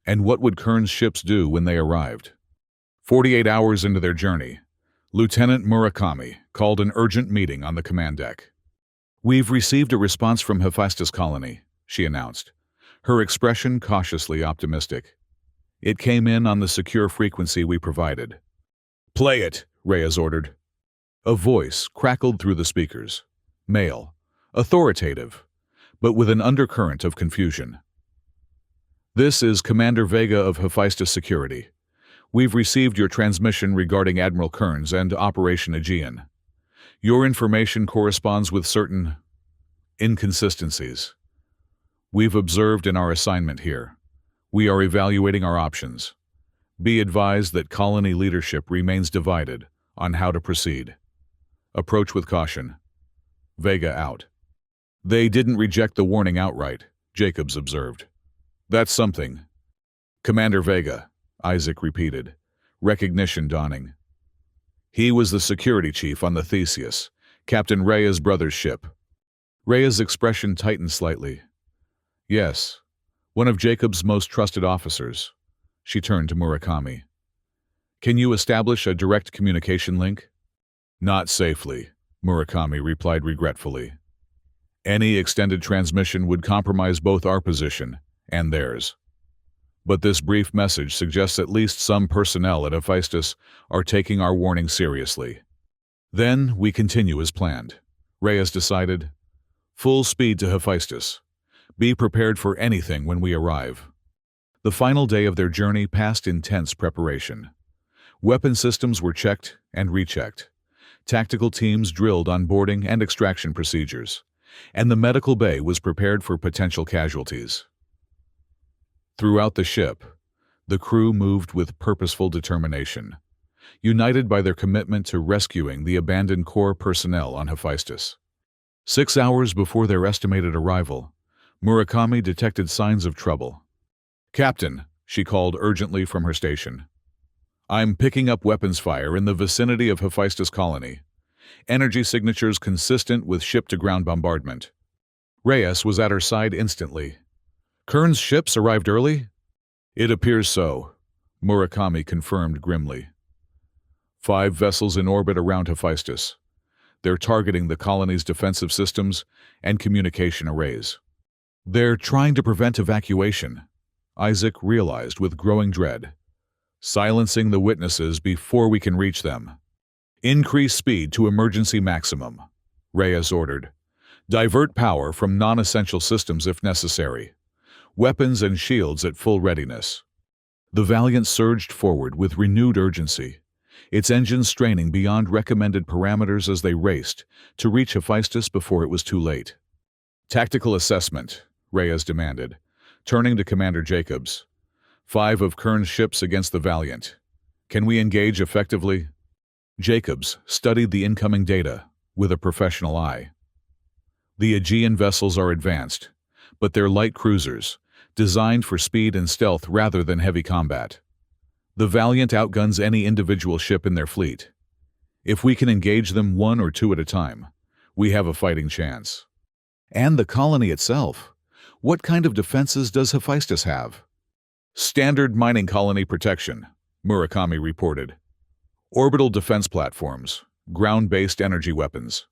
And what would Kearns' ships do when they arrived? 48 hours into their journey, Lieutenant Murakami called an urgent meeting on the command deck. We've received a response from Hephaestus colony, she announced, her expression cautiously optimistic. It came in on the secure frequency we provided. Play it, Reyes ordered. A voice crackled through the speakers, male, authoritative, but with an undercurrent of confusion. This is Commander Vega of Hephaestus Security. We've received your transmission regarding Admiral Kearns and Operation Aegean. Your information corresponds with certain inconsistencies we've observed in our assignment here. We are evaluating our options. Be advised that colony leadership remains divided on how to proceed. Approach with caution. Vega out. They didn't reject the warning outright, Jacobs observed. That's something. Commander Vega, Isaac repeated, recognition dawning. He was the security chief on the Theseus, Captain Reyes' brother's ship. Reyes' expression tightened slightly. Yes, one of Jacob's most trusted officers. She turned to Murakami. Can you establish a direct communication link? Not safely, Murakami replied regretfully. Any extended transmission would compromise both our position and theirs. But this brief message suggests at least some personnel at Hephaestus are taking our warning seriously. Then we continue as planned. Reyes decided. Full speed to Hephaestus. Be prepared for anything when we arrive. The final day of their journey passed in tense preparation. Weapon systems were checked and rechecked. Tactical teams drilled on boarding and extraction procedures, and the medical bay was prepared for potential casualties. Throughout the ship, the crew moved with purposeful determination, united by their commitment to rescuing the abandoned core personnel on Hephaestus. 6 hours before their estimated arrival, Murakami detected signs of trouble. "Captain," she called urgently from her station. "I'm picking up weapons fire in the vicinity of Hephaestus colony. Energy signatures consistent with ship-to-ground bombardment." Reyes was at her side instantly. "Kern's ships arrived early?" "It appears so," Murakami confirmed grimly. 5 vessels in orbit around Hephaestus. They're targeting the colony's defensive systems and communication arrays. They're trying to prevent evacuation, Isaac realized with growing dread. Silencing the witnesses before we can reach them. Increase speed to emergency maximum, Reyes ordered. Divert power from non-essential systems if necessary. Weapons and shields at full readiness. The Valiant surged forward with renewed urgency, its engines straining beyond recommended parameters as they raced to reach Hephaestus before it was too late. Tactical assessment, Reyes demanded, turning to Commander Jacobs. 5 of Kern's ships against the Valiant. Can we engage effectively? Jacobs studied the incoming data with a professional eye. The Aegean vessels are advanced, but they're light cruisers, designed for speed and stealth rather than heavy combat. The Valiant outguns any individual ship in their fleet. If we can engage them 1 or 2 at a time, we have a fighting chance. And the colony itself. What kind of defenses does Hephaestus have? Standard mining colony protection, Murakami reported. Orbital defense platforms, ground-based energy weapons.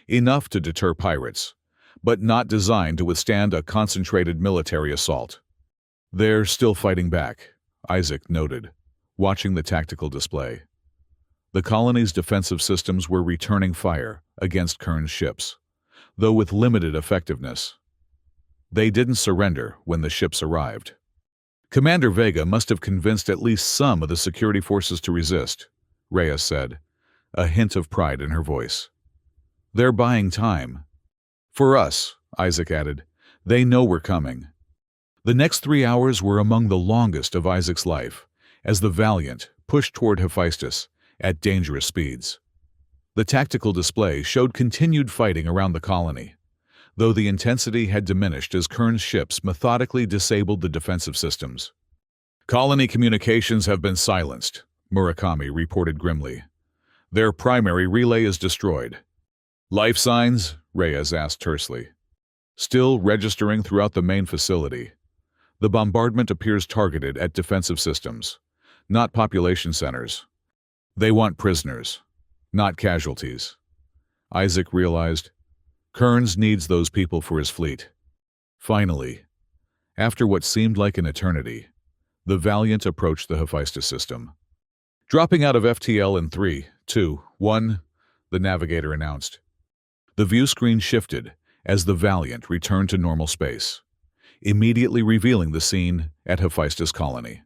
Enough to deter pirates, but not designed to withstand a concentrated military assault. They're still fighting back, Isaac noted, watching the tactical display. The colony's defensive systems were returning fire against Kern's ships, though with limited effectiveness. They didn't surrender when the ships arrived. Commander Vega must have convinced at least some of the security forces to resist, Reyes said, a hint of pride in her voice. They're buying time. For us, Isaac added, they know we're coming. The next 3 hours were among the longest of Isaac's life, as the Valiant pushed toward Hephaestus at dangerous speeds. The tactical display showed continued fighting around the colony, though the intensity had diminished as Kern's ships methodically disabled the defensive systems. Colony communications have been silenced, Murakami reported grimly. Their primary relay is destroyed. Life signs? Reyes asked tersely. Still registering throughout the main facility. The bombardment appears targeted at defensive systems, not population centers. They want prisoners, not casualties. Isaac realized. Kearns needs those people for his fleet. Finally, after what seemed like an eternity, the Valiant approached the Hephaestus system. Dropping out of FTL in 3, 2, 1, the navigator announced. The view screen shifted as the Valiant returned to normal space, immediately revealing the scene at Hephaestus colony.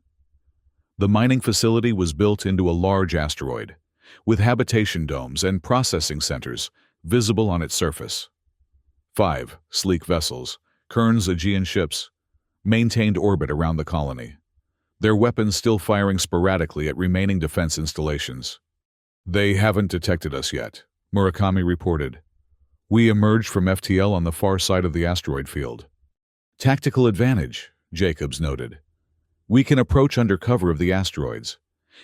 The mining facility was built into a large asteroid, with habitation domes and processing centers visible on its surface. 5 sleek vessels, Kern's Aegean ships, maintained orbit around the colony, their weapons still firing sporadically at remaining defense installations. They haven't detected us yet, Murakami reported. We emerged from FTL on the far side of the asteroid field. Tactical advantage, Jacobs noted. We can approach under cover of the asteroids,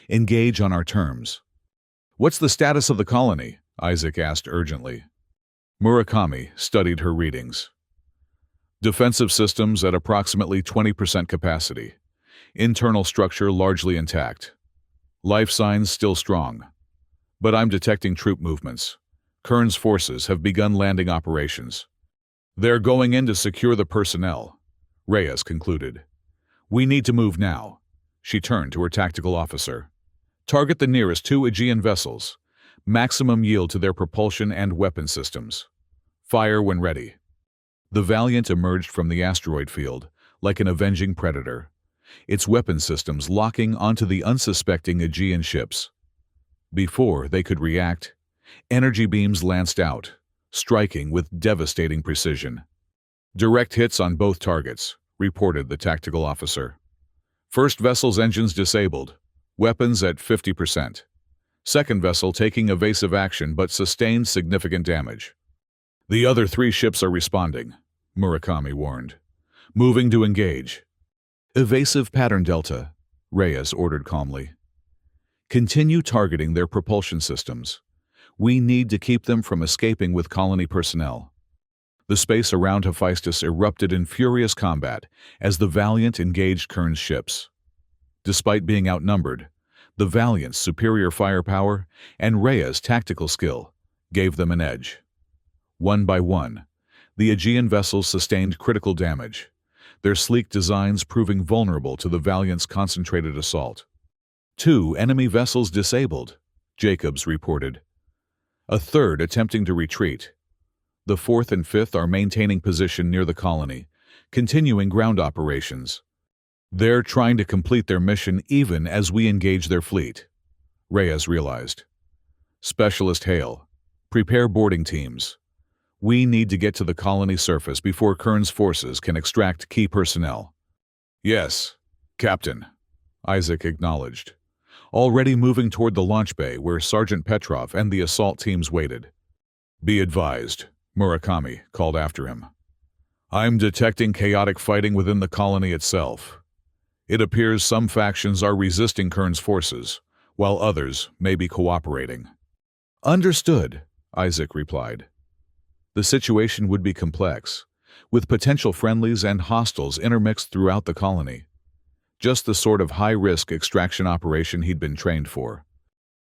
engage on our terms. What's the status of the colony? Isaac asked urgently. Murakami studied her readings. Defensive systems at approximately 20% capacity. Internal structure largely intact. Life signs still strong. But I'm detecting troop movements. Kern's forces have begun landing operations. They're going in to secure the personnel, Reyes concluded. We need to move now. She turned to her tactical officer. Target the nearest 2 Aegean vessels. Maximum yield to their propulsion and weapon systems. Fire when ready. The Valiant emerged from the asteroid field, like an avenging predator, its weapon systems locking onto the unsuspecting Aegean ships. Before they could react, energy beams lanced out, striking with devastating precision. Direct hits on both targets, reported the tactical officer. First vessel's engines disabled, weapons at 50%. Second vessel taking evasive action but sustained significant damage. The other 3 ships are responding, Murakami warned. Moving to engage. Evasive pattern delta, Reyes ordered calmly. Continue targeting their propulsion systems. We need to keep them from escaping with colony personnel. The space around Hephaestus erupted in furious combat as the Valiant engaged Kern's ships. Despite being outnumbered, the Valiant's superior firepower and Reyes' tactical skill gave them an edge. One by one, the Aegean vessels sustained critical damage, their sleek designs proving vulnerable to the Valiant's concentrated assault. 2 enemy vessels disabled, Jacobs reported. A third attempting to retreat. The 4th and 5th are maintaining position near the colony, continuing ground operations. They're trying to complete their mission even as we engage their fleet, Reyes realized. Specialist Hale, prepare boarding teams. We need to get to the colony surface before Kern's forces can extract key personnel. Yes, Captain, Isaac acknowledged, already moving toward the launch bay where Sergeant Petrov and the assault teams waited. Be advised, Murakami called after him. I'm detecting chaotic fighting within the colony itself. It appears some factions are resisting Kern's forces, while others may be cooperating. Understood, Isaac replied. The situation would be complex, with potential friendlies and hostiles intermixed throughout the colony. Just the sort of high-risk extraction operation he'd been trained for.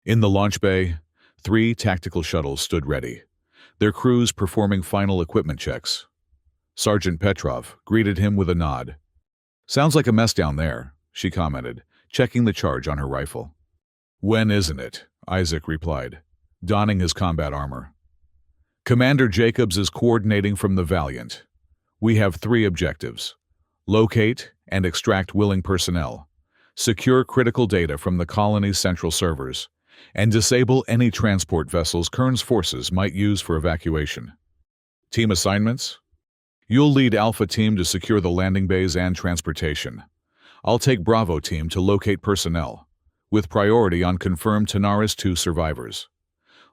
In the launch bay, 3 tactical shuttles stood ready, their crews performing final equipment checks. Sergeant Petrov greeted him with a nod. Sounds like a mess down there, she commented, checking the charge on her rifle. When isn't it? Isaac replied, donning his combat armor. Commander Jacobs is coordinating from the Valiant. We have 3 objectives. Locate and extract willing personnel, secure critical data from the colony's central servers, and disable any transport vessels Kern's forces might use for evacuation. Team assignments? You'll lead Alpha Team to secure the landing bays and transportation. I'll take Bravo Team to locate personnel, with priority on confirmed Tanaris 2 survivors.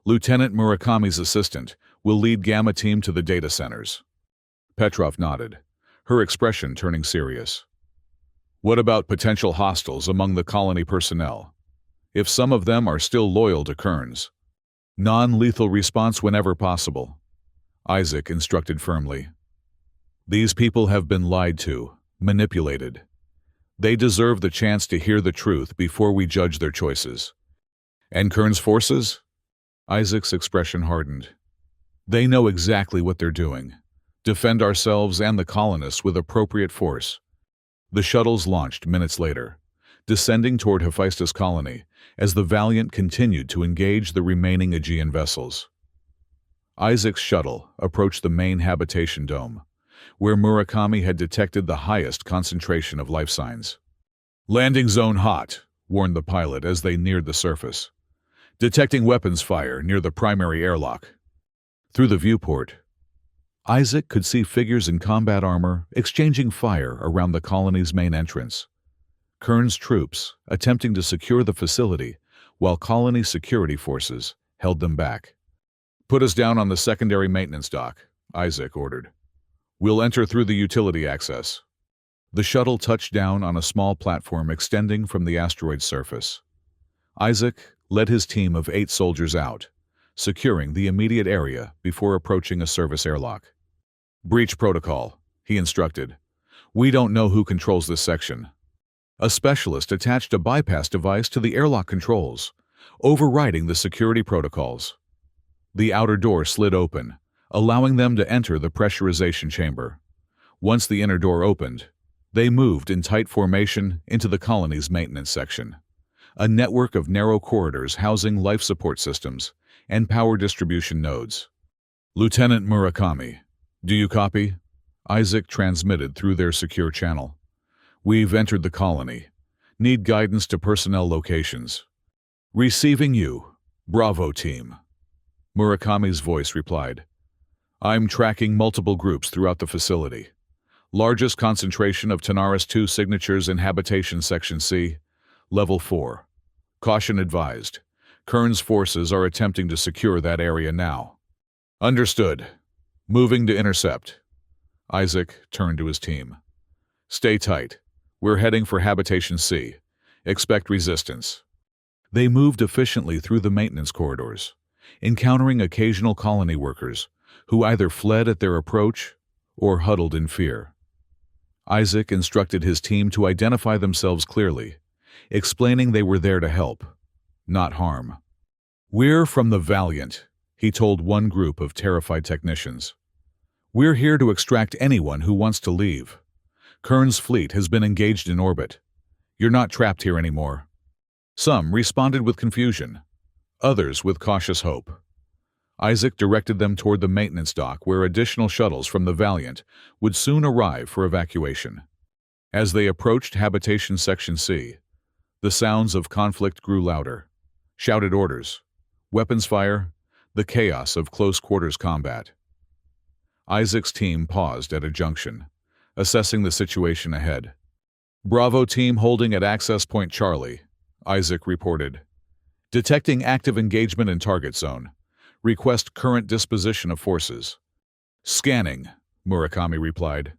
Lieutenant Murakami's assistant will lead Gamma Team to the data centers. Petrov nodded, her expression turning serious. What about potential hostiles among the colony personnel? If some of them are still loyal to Kern's. Non-lethal response whenever possible, Isaac instructed firmly. These people have been lied to, manipulated. They deserve the chance to hear the truth before we judge their choices. And Kern's forces? Isaac's expression hardened. They know exactly what they're doing. Defend ourselves and the colonists with appropriate force. The shuttles launched minutes later, descending toward Hephaestus colony as the Valiant continued to engage the remaining Aegean vessels. Isaac's shuttle approached the main habitation dome, where Murakami had detected the highest concentration of life signs. Landing zone hot, warned the pilot as they neared the surface. Detecting weapons fire near the primary airlock. Through the viewport, Isaac could see figures in combat armor exchanging fire around the colony's main entrance. Kern's troops attempting to secure the facility while colony security forces held them back. Put us down on the secondary maintenance dock, Isaac ordered. We'll enter through the utility access. The shuttle touched down on a small platform extending from the asteroid's surface. Isaac led his team of 8 soldiers out, securing the immediate area before approaching a service airlock. Breach protocol, he instructed. We don't know who controls this section. A specialist attached a bypass device to the airlock controls, overriding the security protocols. The outer door slid open, allowing them to enter the pressurization chamber. Once the inner door opened, they moved in tight formation into the colony's maintenance section, a network of narrow corridors housing life support systems and power distribution nodes. "Lieutenant Murakami, do you copy?" Isaac transmitted through their secure channel. "We've entered the colony. Need guidance to personnel locations." "Receiving you. Bravo, team." Murakami's voice replied. "I'm tracking multiple groups throughout the facility. Largest concentration of Tanaris 2 signatures in Habitation Section C, Level 4. Caution advised. Kern's forces are attempting to secure that area now." "Understood. Moving to intercept." Isaac turned to his team. "Stay tight. We're heading for Habitation C. Expect resistance." They moved efficiently through the maintenance corridors, encountering occasional colony workers who either fled at their approach or huddled in fear. Isaac instructed his team to identify themselves clearly, explaining they were there to help, not harm. "We're from the Valiant," he told one group of terrified technicians. "We're here to extract anyone who wants to leave. Kern's fleet has been engaged in orbit. You're not trapped here anymore." Some responded with confusion, others with cautious hope. Isaac directed them toward the maintenance dock where additional shuttles from the Valiant would soon arrive for evacuation. As they approached Habitation Section C, the sounds of conflict grew louder. Shouted orders, weapons fire, the chaos of close-quarters combat. Isaac's team paused at a junction, assessing the situation ahead. "Bravo team holding at Access Point Charlie," Isaac reported. "Detecting active engagement in target zone. Request current disposition of forces." "Scanning," Murakami replied.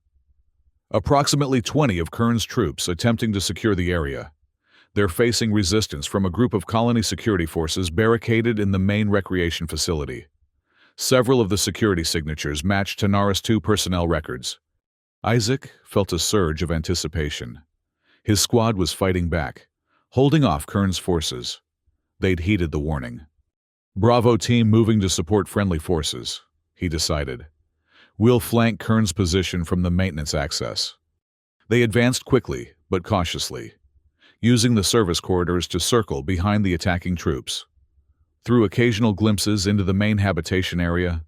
"Approximately 20 of Kern's troops attempting to secure the area. They're facing resistance from a group of colony security forces barricaded in the main recreation facility. Several of the security signatures match Tanaris 2 personnel records." Isaac felt a surge of anticipation. His squad was fighting back, holding off Kern's forces. They'd heeded the warning. "Bravo team moving to support friendly forces," he decided. "We'll flank Kern's position from the maintenance access." They advanced quickly, but cautiously, using the service corridors to circle behind the attacking troops. Through occasional glimpses into the main habitation area,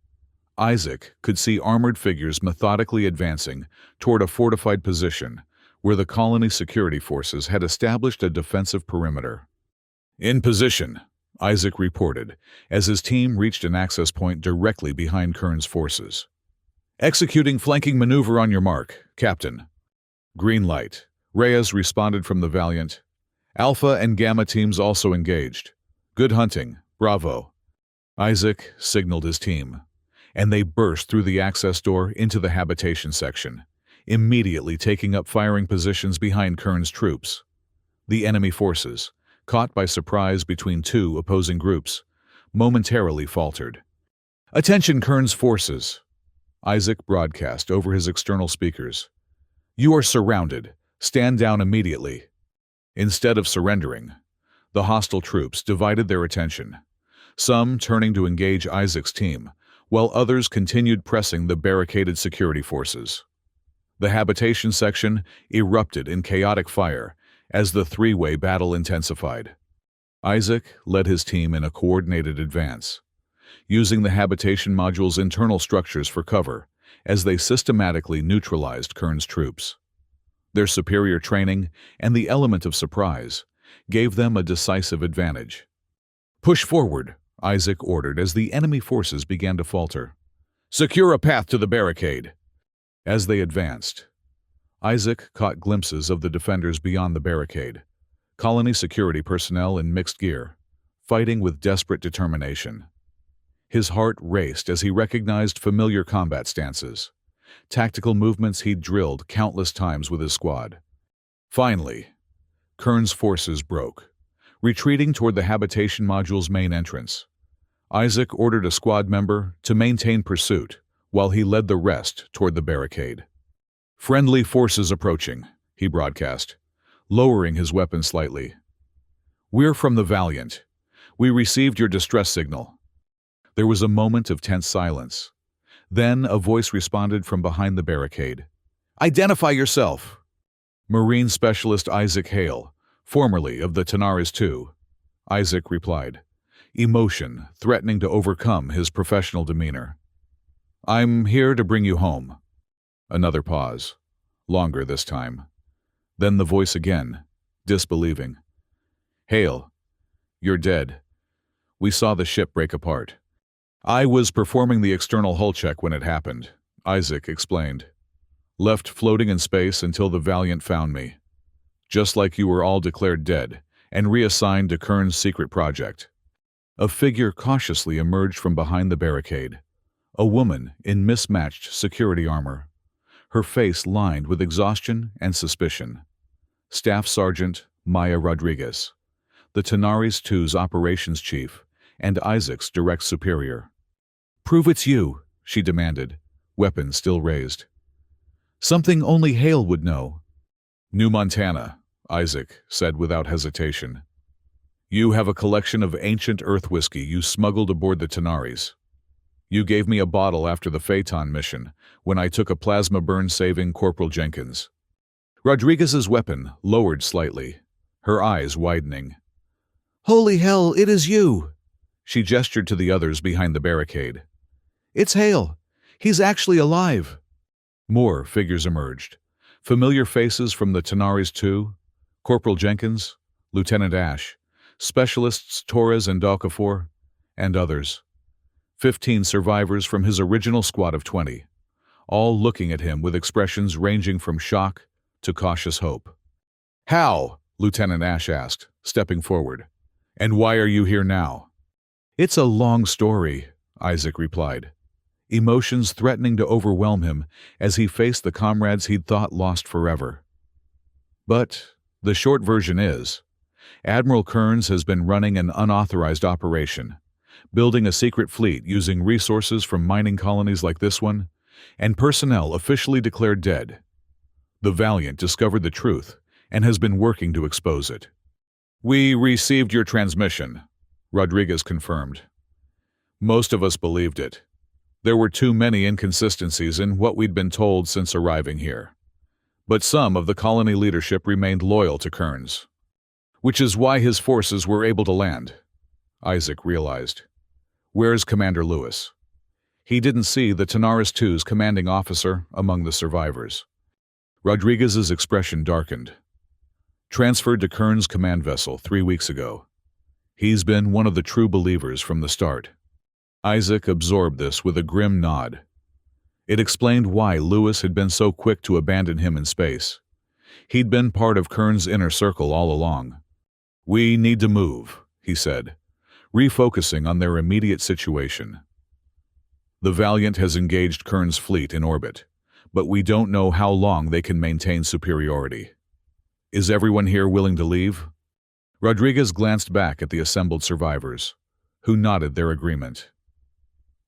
Isaac could see armored figures methodically advancing toward a fortified position where the colony security forces had established a defensive perimeter. "In position," Isaac reported as his team reached an access point directly behind Kern's forces. "Executing flanking maneuver on your mark, Captain." "Green light," Reyes responded from the Valiant. "Alpha and Gamma teams also engaged. Good hunting, Bravo." Isaac signaled his team, and they burst through the access door into the habitation section, immediately taking up firing positions behind Kern's troops. The enemy forces, caught by surprise between two opposing groups, momentarily faltered. "Attention Kern's forces!" Isaac broadcast over his external speakers. "You are surrounded. Stand down immediately." Instead of surrendering, the hostile troops divided their attention, some turning to engage Isaac's team, while others continued pressing the barricaded security forces. The habitation section erupted in chaotic fire as the three-way battle intensified. Isaac led his team in a coordinated advance, using the habitation module's internal structures for cover as they systematically neutralized Kern's troops. Their superior training and the element of surprise gave them a decisive advantage. "Push forward," Isaac ordered as the enemy forces began to falter. "Secure a path to the barricade." As they advanced, Isaac caught glimpses of the defenders beyond the barricade, colony security personnel in mixed gear, fighting with desperate determination. His heart raced as he recognized familiar combat stances, tactical movements he'd drilled countless times with his squad. Finally, Kern's forces broke, retreating toward the habitation module's main entrance. Isaac ordered a squad member to maintain pursuit while he led the rest toward the barricade. "Friendly forces approaching," he broadcast, lowering his weapon slightly. "We're from the Valiant. We received your distress signal. There was a moment of tense silence. Then a voice responded from behind the barricade. Identify yourself! Marine Specialist Isaac Hale, formerly of the Tanaris II. Isaac replied, emotion threatening to overcome his professional demeanor. I'm here to bring you home. Another pause. Longer this time. Then the voice again, disbelieving. Hale, you're dead. We saw the ship break apart. I was performing the external hull check when it happened, Isaac explained. Left floating in space until the Valiant found me. Just like you were all declared dead and reassigned to Kern's secret project. A figure cautiously emerged from behind the barricade. A woman in mismatched security armor. Her face lined with exhaustion and suspicion. Staff Sergeant Maya Rodriguez, the Tanaris II's operations chief and Isaac's direct superior. Prove it's you, she demanded, weapon still raised. Something only Hale would know. New Montana, Isaac said without hesitation. You have a collection of ancient Earth whiskey you smuggled aboard the Tanaris. You gave me a bottle after the Phaeton mission, when I took a plasma burn-saving Corporal Jenkins. Rodriguez's weapon lowered slightly, her eyes widening. Holy hell, it is you! She gestured to the others behind the barricade. It's Hale. He's actually alive. More figures emerged. Familiar faces from the Tanaris II, Corporal Jenkins, Lieutenant Ash, Specialists Torres and Dalcafor, and others. 15 survivors from his original squad of 20, all looking at him with expressions ranging from shock to cautious hope. How? Lieutenant Ash asked, stepping forward. And why are you here now? It's a long story, Isaac replied, emotions threatening to overwhelm him as he faced the comrades he'd thought lost forever. But the short version is, Admiral Kearns has been running an unauthorized operation, building a secret fleet using resources from mining colonies like this one, and personnel officially declared dead. The Valiant discovered the truth and has been working to expose it. We received your transmission, Rodriguez confirmed. Most of us believed it. There were too many inconsistencies in what we'd been told since arriving here. But some of the colony leadership remained loyal to Kearns, which is why his forces were able to land, Isaac realized. Where's Commander Lewis? He didn't see the Tanaris II's commanding officer among the survivors. Rodriguez's expression darkened. Transferred to Kearns' command vessel 3 weeks ago. He's been one of the true believers from the start. Isaac absorbed this with a grim nod. It explained why Lewis had been so quick to abandon him in space. He'd been part of Kearns' inner circle all along. We need to move, he said, refocusing on their immediate situation. The Valiant has engaged Kearns' fleet in orbit, but we don't know how long they can maintain superiority. Is everyone here willing to leave? Rodriguez glanced back at the assembled survivors, who nodded their agreement.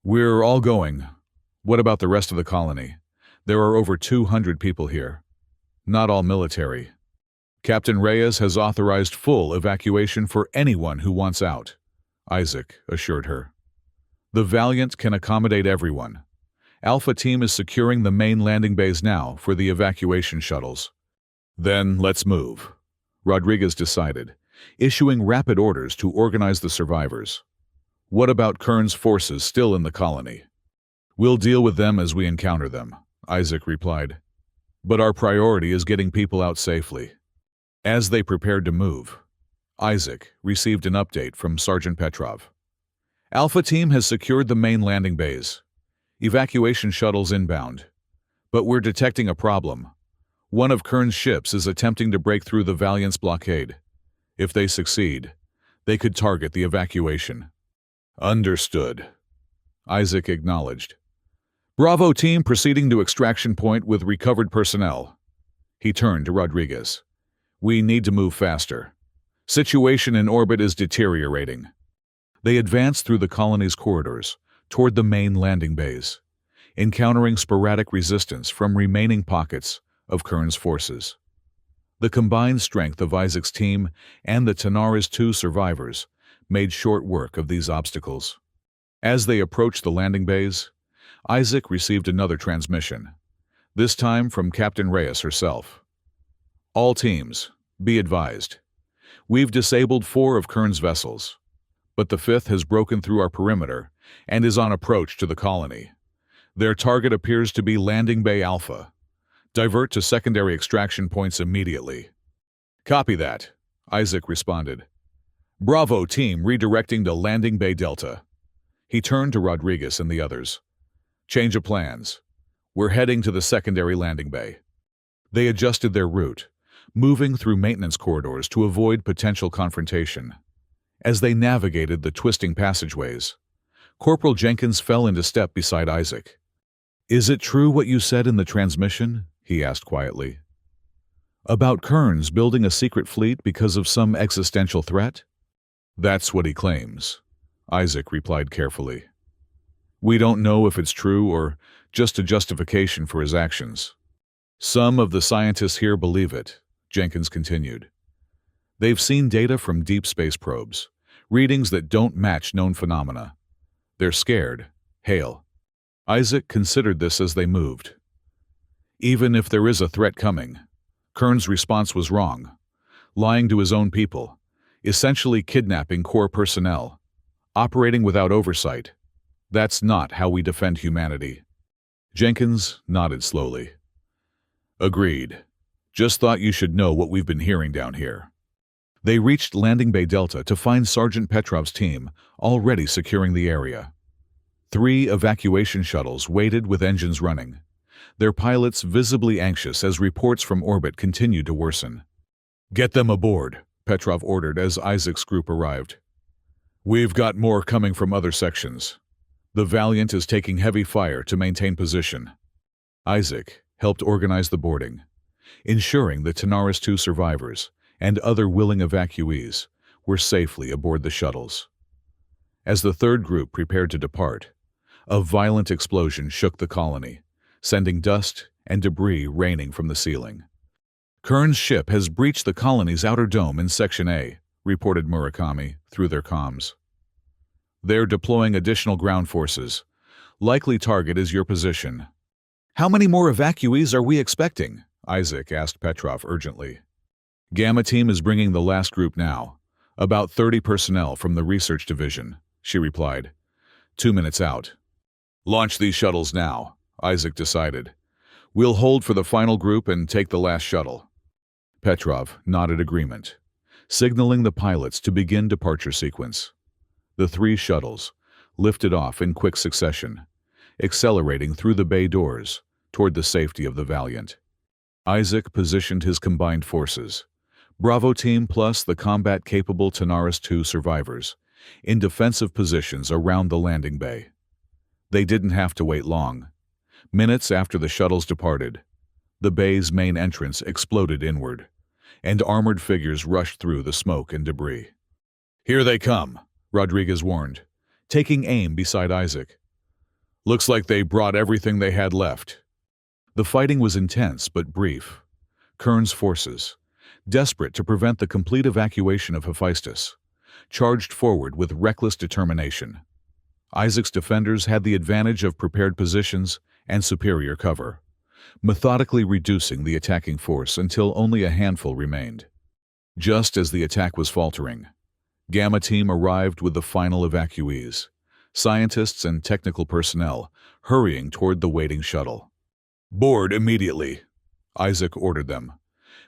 We're all going. What about the rest of the colony? There are over 200 people here. Not all military. Captain Reyes has authorized full evacuation for anyone who wants out, Isaac assured her. The Valiant can accommodate everyone. Alpha Team is securing the main landing bays now for the evacuation shuttles. Then let's move, Rodriguez decided, issuing rapid orders to organize the survivors. What about Kearns' forces still in the colony? We'll deal with them as we encounter them, Isaac replied. But our priority is getting people out safely. As they prepared to move, Isaac received an update from Sergeant Petrov. Alpha Team has secured the main landing bays. Evacuation shuttles inbound. But we're detecting a problem. One of Kearns' ships is attempting to break through the Valiant's blockade. If they succeed, they could target the evacuation. Understood, Isaac acknowledged. Bravo Team proceeding to extraction point with recovered personnel. He turned to Rodriguez. We need to move faster. Situation in orbit is deteriorating. They advanced through the colony's corridors, toward the main landing bays, encountering sporadic resistance from remaining pockets of Kearns' forces. The combined strength of Isaac's team and the Tanaris II survivors made short work of these obstacles. As they approached the landing bays, Isaac received another transmission, this time from Captain Reyes herself. All teams, be advised. We've disabled 4 of Kern's vessels, but the 5th has broken through our perimeter and is on approach to the colony. Their target appears to be Landing Bay Alpha. Divert to secondary extraction points immediately. Copy that, Isaac responded. Bravo team redirecting to Landing Bay Delta. He turned to Rodriguez and the others. Change of plans. We're heading to the secondary landing bay. They adjusted their route, moving through maintenance corridors to avoid potential confrontation. As they navigated the twisting passageways, Corporal Jenkins fell into step beside Isaac. Is it true what you said in the transmission? He asked quietly. About Kearns building a secret fleet because of some existential threat? That's what he claims, Isaac replied carefully. We don't know if it's true or just a justification for his actions. Some of the scientists here believe it, Jenkins continued. They've seen data from deep space probes, readings that don't match known phenomena. They're scared. Hail. Isaac considered this as they moved. Even if there is a threat coming, Kern's response was wrong, lying to his own people, essentially kidnapping core personnel, operating without oversight. That's not how we defend humanity. Jenkins nodded slowly. Agreed. Just thought you should know what we've been hearing down here. They reached Landing Bay Delta to find Sergeant Petrov's team already securing the area. 3 evacuation shuttles waited with engines running, their pilots visibly anxious as reports from orbit continued to worsen. Get them aboard, Petrov ordered as Isaac's group arrived. We've got more coming from other sections. The Valiant is taking heavy fire to maintain position. Isaac helped organize the boarding, ensuring the Tanaris II survivors and other willing evacuees were safely aboard the shuttles. As the third group prepared to depart, a violent explosion shook the colony, sending dust and debris raining from the ceiling. Kern's ship has breached the colony's outer dome in Section A, reported Murakami through their comms. They're deploying additional ground forces. Likely target is your position. How many more evacuees are we expecting? Isaac asked Petrov urgently. Gamma Team is bringing the last group now. About 30 personnel from the research division, she replied. 2 minutes out. Launch these shuttles now, Isaac decided. We'll hold for the final group and take the last shuttle. Petrov nodded agreement, signaling the pilots to begin departure sequence. The 3 shuttles lifted off in quick succession, accelerating through the bay doors toward the safety of the Valiant. Isaac positioned his combined forces, Bravo Team plus the combat-capable Tanaris II survivors, in defensive positions around the landing bay. They didn't have to wait long. Minutes after the shuttles departed, the bay's main entrance exploded inward, and armored figures rushed through the smoke and debris. Here they come, Rodriguez warned, taking aim beside Isaac. Looks like they brought everything they had left. The fighting was intense but brief. Kern's forces, desperate to prevent the complete evacuation of Hephaestus, charged forward with reckless determination. Isaac's defenders had the advantage of prepared positions and superior cover, methodically reducing the attacking force until only a handful remained. Just as the attack was faltering, Gamma Team arrived with the final evacuees, scientists and technical personnel hurrying toward the waiting shuttle. Board immediately, Isaac ordered them,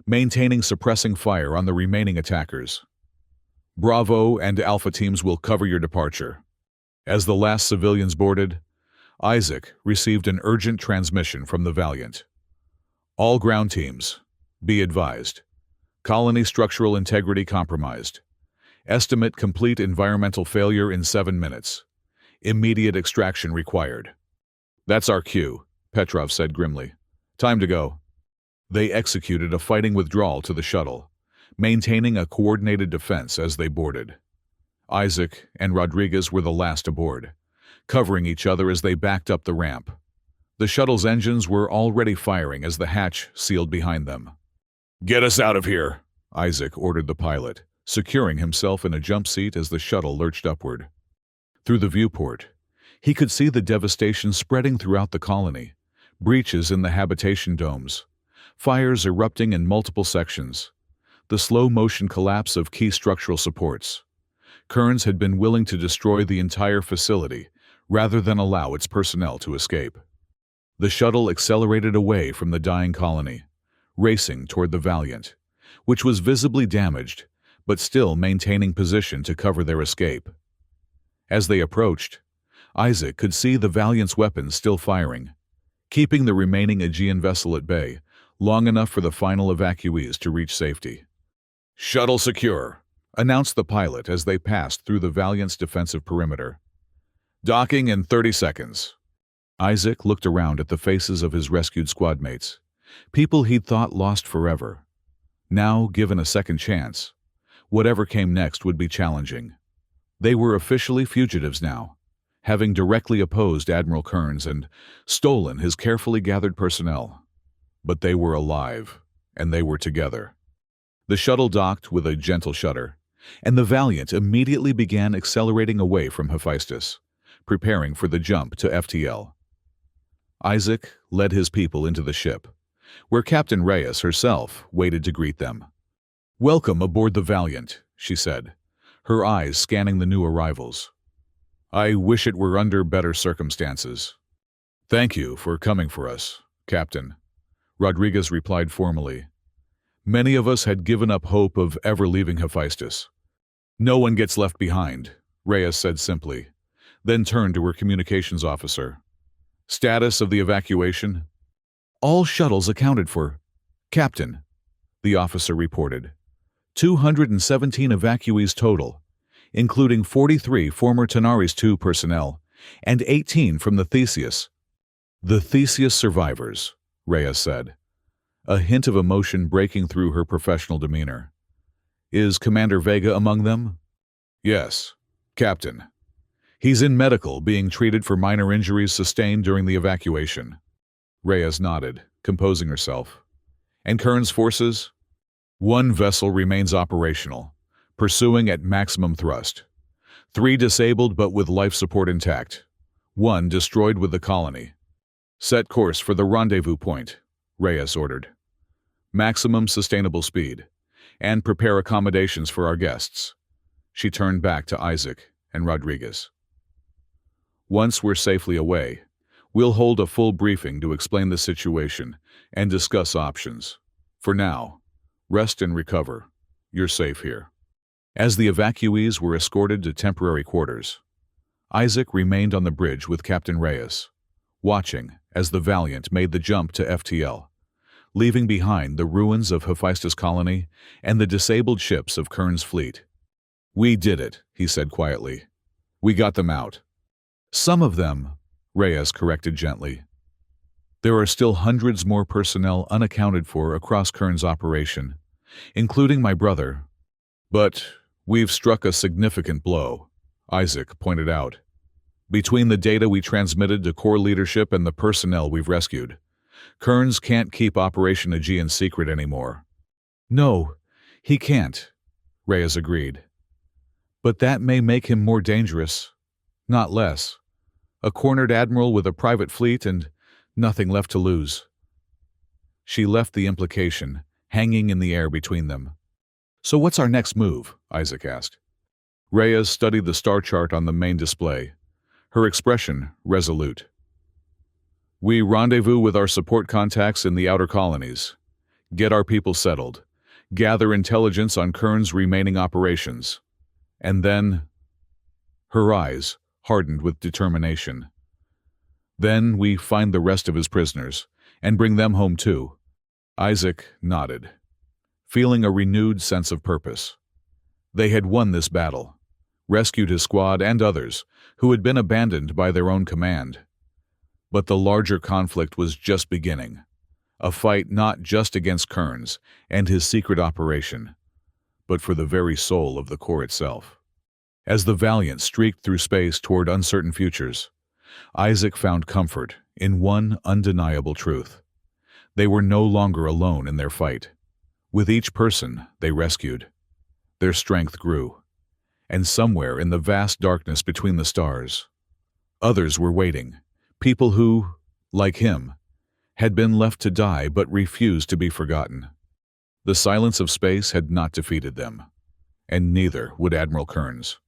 maintaining suppressing fire on the remaining attackers. Bravo and Alpha teams will cover your departure. As the last civilians boarded, Isaac received an urgent transmission from the Valiant. All ground teams, be advised. Colony structural integrity compromised. Estimate complete environmental failure in 7 minutes. Immediate extraction required. That's our cue, Petrov said grimly. Time to go. They executed a fighting withdrawal to the shuttle, maintaining a coordinated defense as they boarded. Isaac and Rodriguez were the last aboard, covering each other as they backed up the ramp. The shuttle's engines were already firing as the hatch sealed behind them. Get us out of here, Isaac ordered the pilot, securing himself in a jump seat as the shuttle lurched upward. Through the viewport, he could see the devastation spreading throughout the colony, breaches in the habitation domes, fires erupting in multiple sections, the slow-motion collapse of key structural supports. Kearns had been willing to destroy the entire facility rather than allow its personnel to escape. The shuttle accelerated away from the dying colony, racing toward the Valiant, which was visibly damaged but still maintaining position to cover their escape. As they approached, Isaac could see the Valiant's weapons still firing, keeping the remaining Aegean vessel at bay long enough for the final evacuees to reach safety. "Shuttle secure," announced the pilot as they passed through the Valiant's defensive perimeter. "Docking in 30 seconds. Isaac looked around at the faces of his rescued squadmates, people he'd thought lost forever. Now, given a second chance, whatever came next would be challenging. They were officially fugitives now, having directly opposed Admiral Kearns and stolen his carefully gathered personnel. But they were alive, and they were together. The shuttle docked with a gentle shudder, and the Valiant immediately began accelerating away from Hephaestus, preparing for the jump to FTL. Isaac led his people into the ship, where Captain Reyes herself waited to greet them. "Welcome aboard the Valiant," she said, her eyes scanning the new arrivals. "I wish it were under better circumstances." "Thank you for coming for us, Captain," Rodriguez replied formally. "Many of us had given up hope of ever leaving Hephaestus." "No one gets left behind," Reyes said simply, then turned to her communications officer. "Status of the evacuation?" "All shuttles accounted for, Captain," the officer reported. 217 evacuees total, including 43 former Tenaris II personnel and 18 from the Theseus. "The Theseus survivors," Reyes said, a hint of emotion breaking through her professional demeanor. "Is Commander Vega among them?" "Yes, Captain. He's in medical, being treated for minor injuries sustained during the evacuation." Reyes nodded, composing herself. "And Kearns' forces?" "One vessel remains operational, pursuing at maximum thrust. 3 disabled but with life support intact. 1 destroyed with the colony. Set course for the rendezvous point," Reyes ordered. "Maximum sustainable speed, and prepare accommodations for our guests." She turned back to Isaac and Rodriguez. "Once we're safely away, we'll hold a full briefing to explain the situation and discuss options. For now, rest and recover. You're safe here." As the evacuees were escorted to temporary quarters, Isaac remained on the bridge with Captain Reyes, watching as the Valiant made the jump to FTL, leaving behind the ruins of Hephaestus Colony and the disabled ships of Kearns' fleet. "We did it," he said quietly. "We got them out." "Some of them," Reyes corrected gently. "There are still hundreds more personnel unaccounted for across Kearns' operation, including my brother." "But we've struck a significant blow," Isaac pointed out. "Between the data we transmitted to core leadership and the personnel we've rescued, Kearns can't keep Operation Aegean secret anymore." "No, he can't," Reyes agreed. "But that may make him more dangerous, not less. A cornered admiral with a private fleet and nothing left to lose." She left the implication hanging in the air between them. "So what's our next move?" Isaac asked. Reyes studied the star chart on the main display, her expression resolute. "We rendezvous with our support contacts in the outer colonies, get our people settled, gather intelligence on Kearns' remaining operations, and then—" Her eyes hardened with determination. "Then we find the rest of his prisoners, and bring them home too." Isaac nodded, feeling a renewed sense of purpose. They had won this battle, rescued his squad and others who had been abandoned by their own command. But the larger conflict was just beginning, a fight not just against Kearns and his secret operation, but for the very soul of the Corps itself. As the Valiant streaked through space toward uncertain futures, Isaac found comfort in one undeniable truth. They were no longer alone in their fight. With each person they rescued, Their strength grew, and somewhere in the vast darkness between the stars, others were waiting, people who, like him, had been left to die but refused to be forgotten. The silence of space had not defeated them, and neither would Admiral Kearns.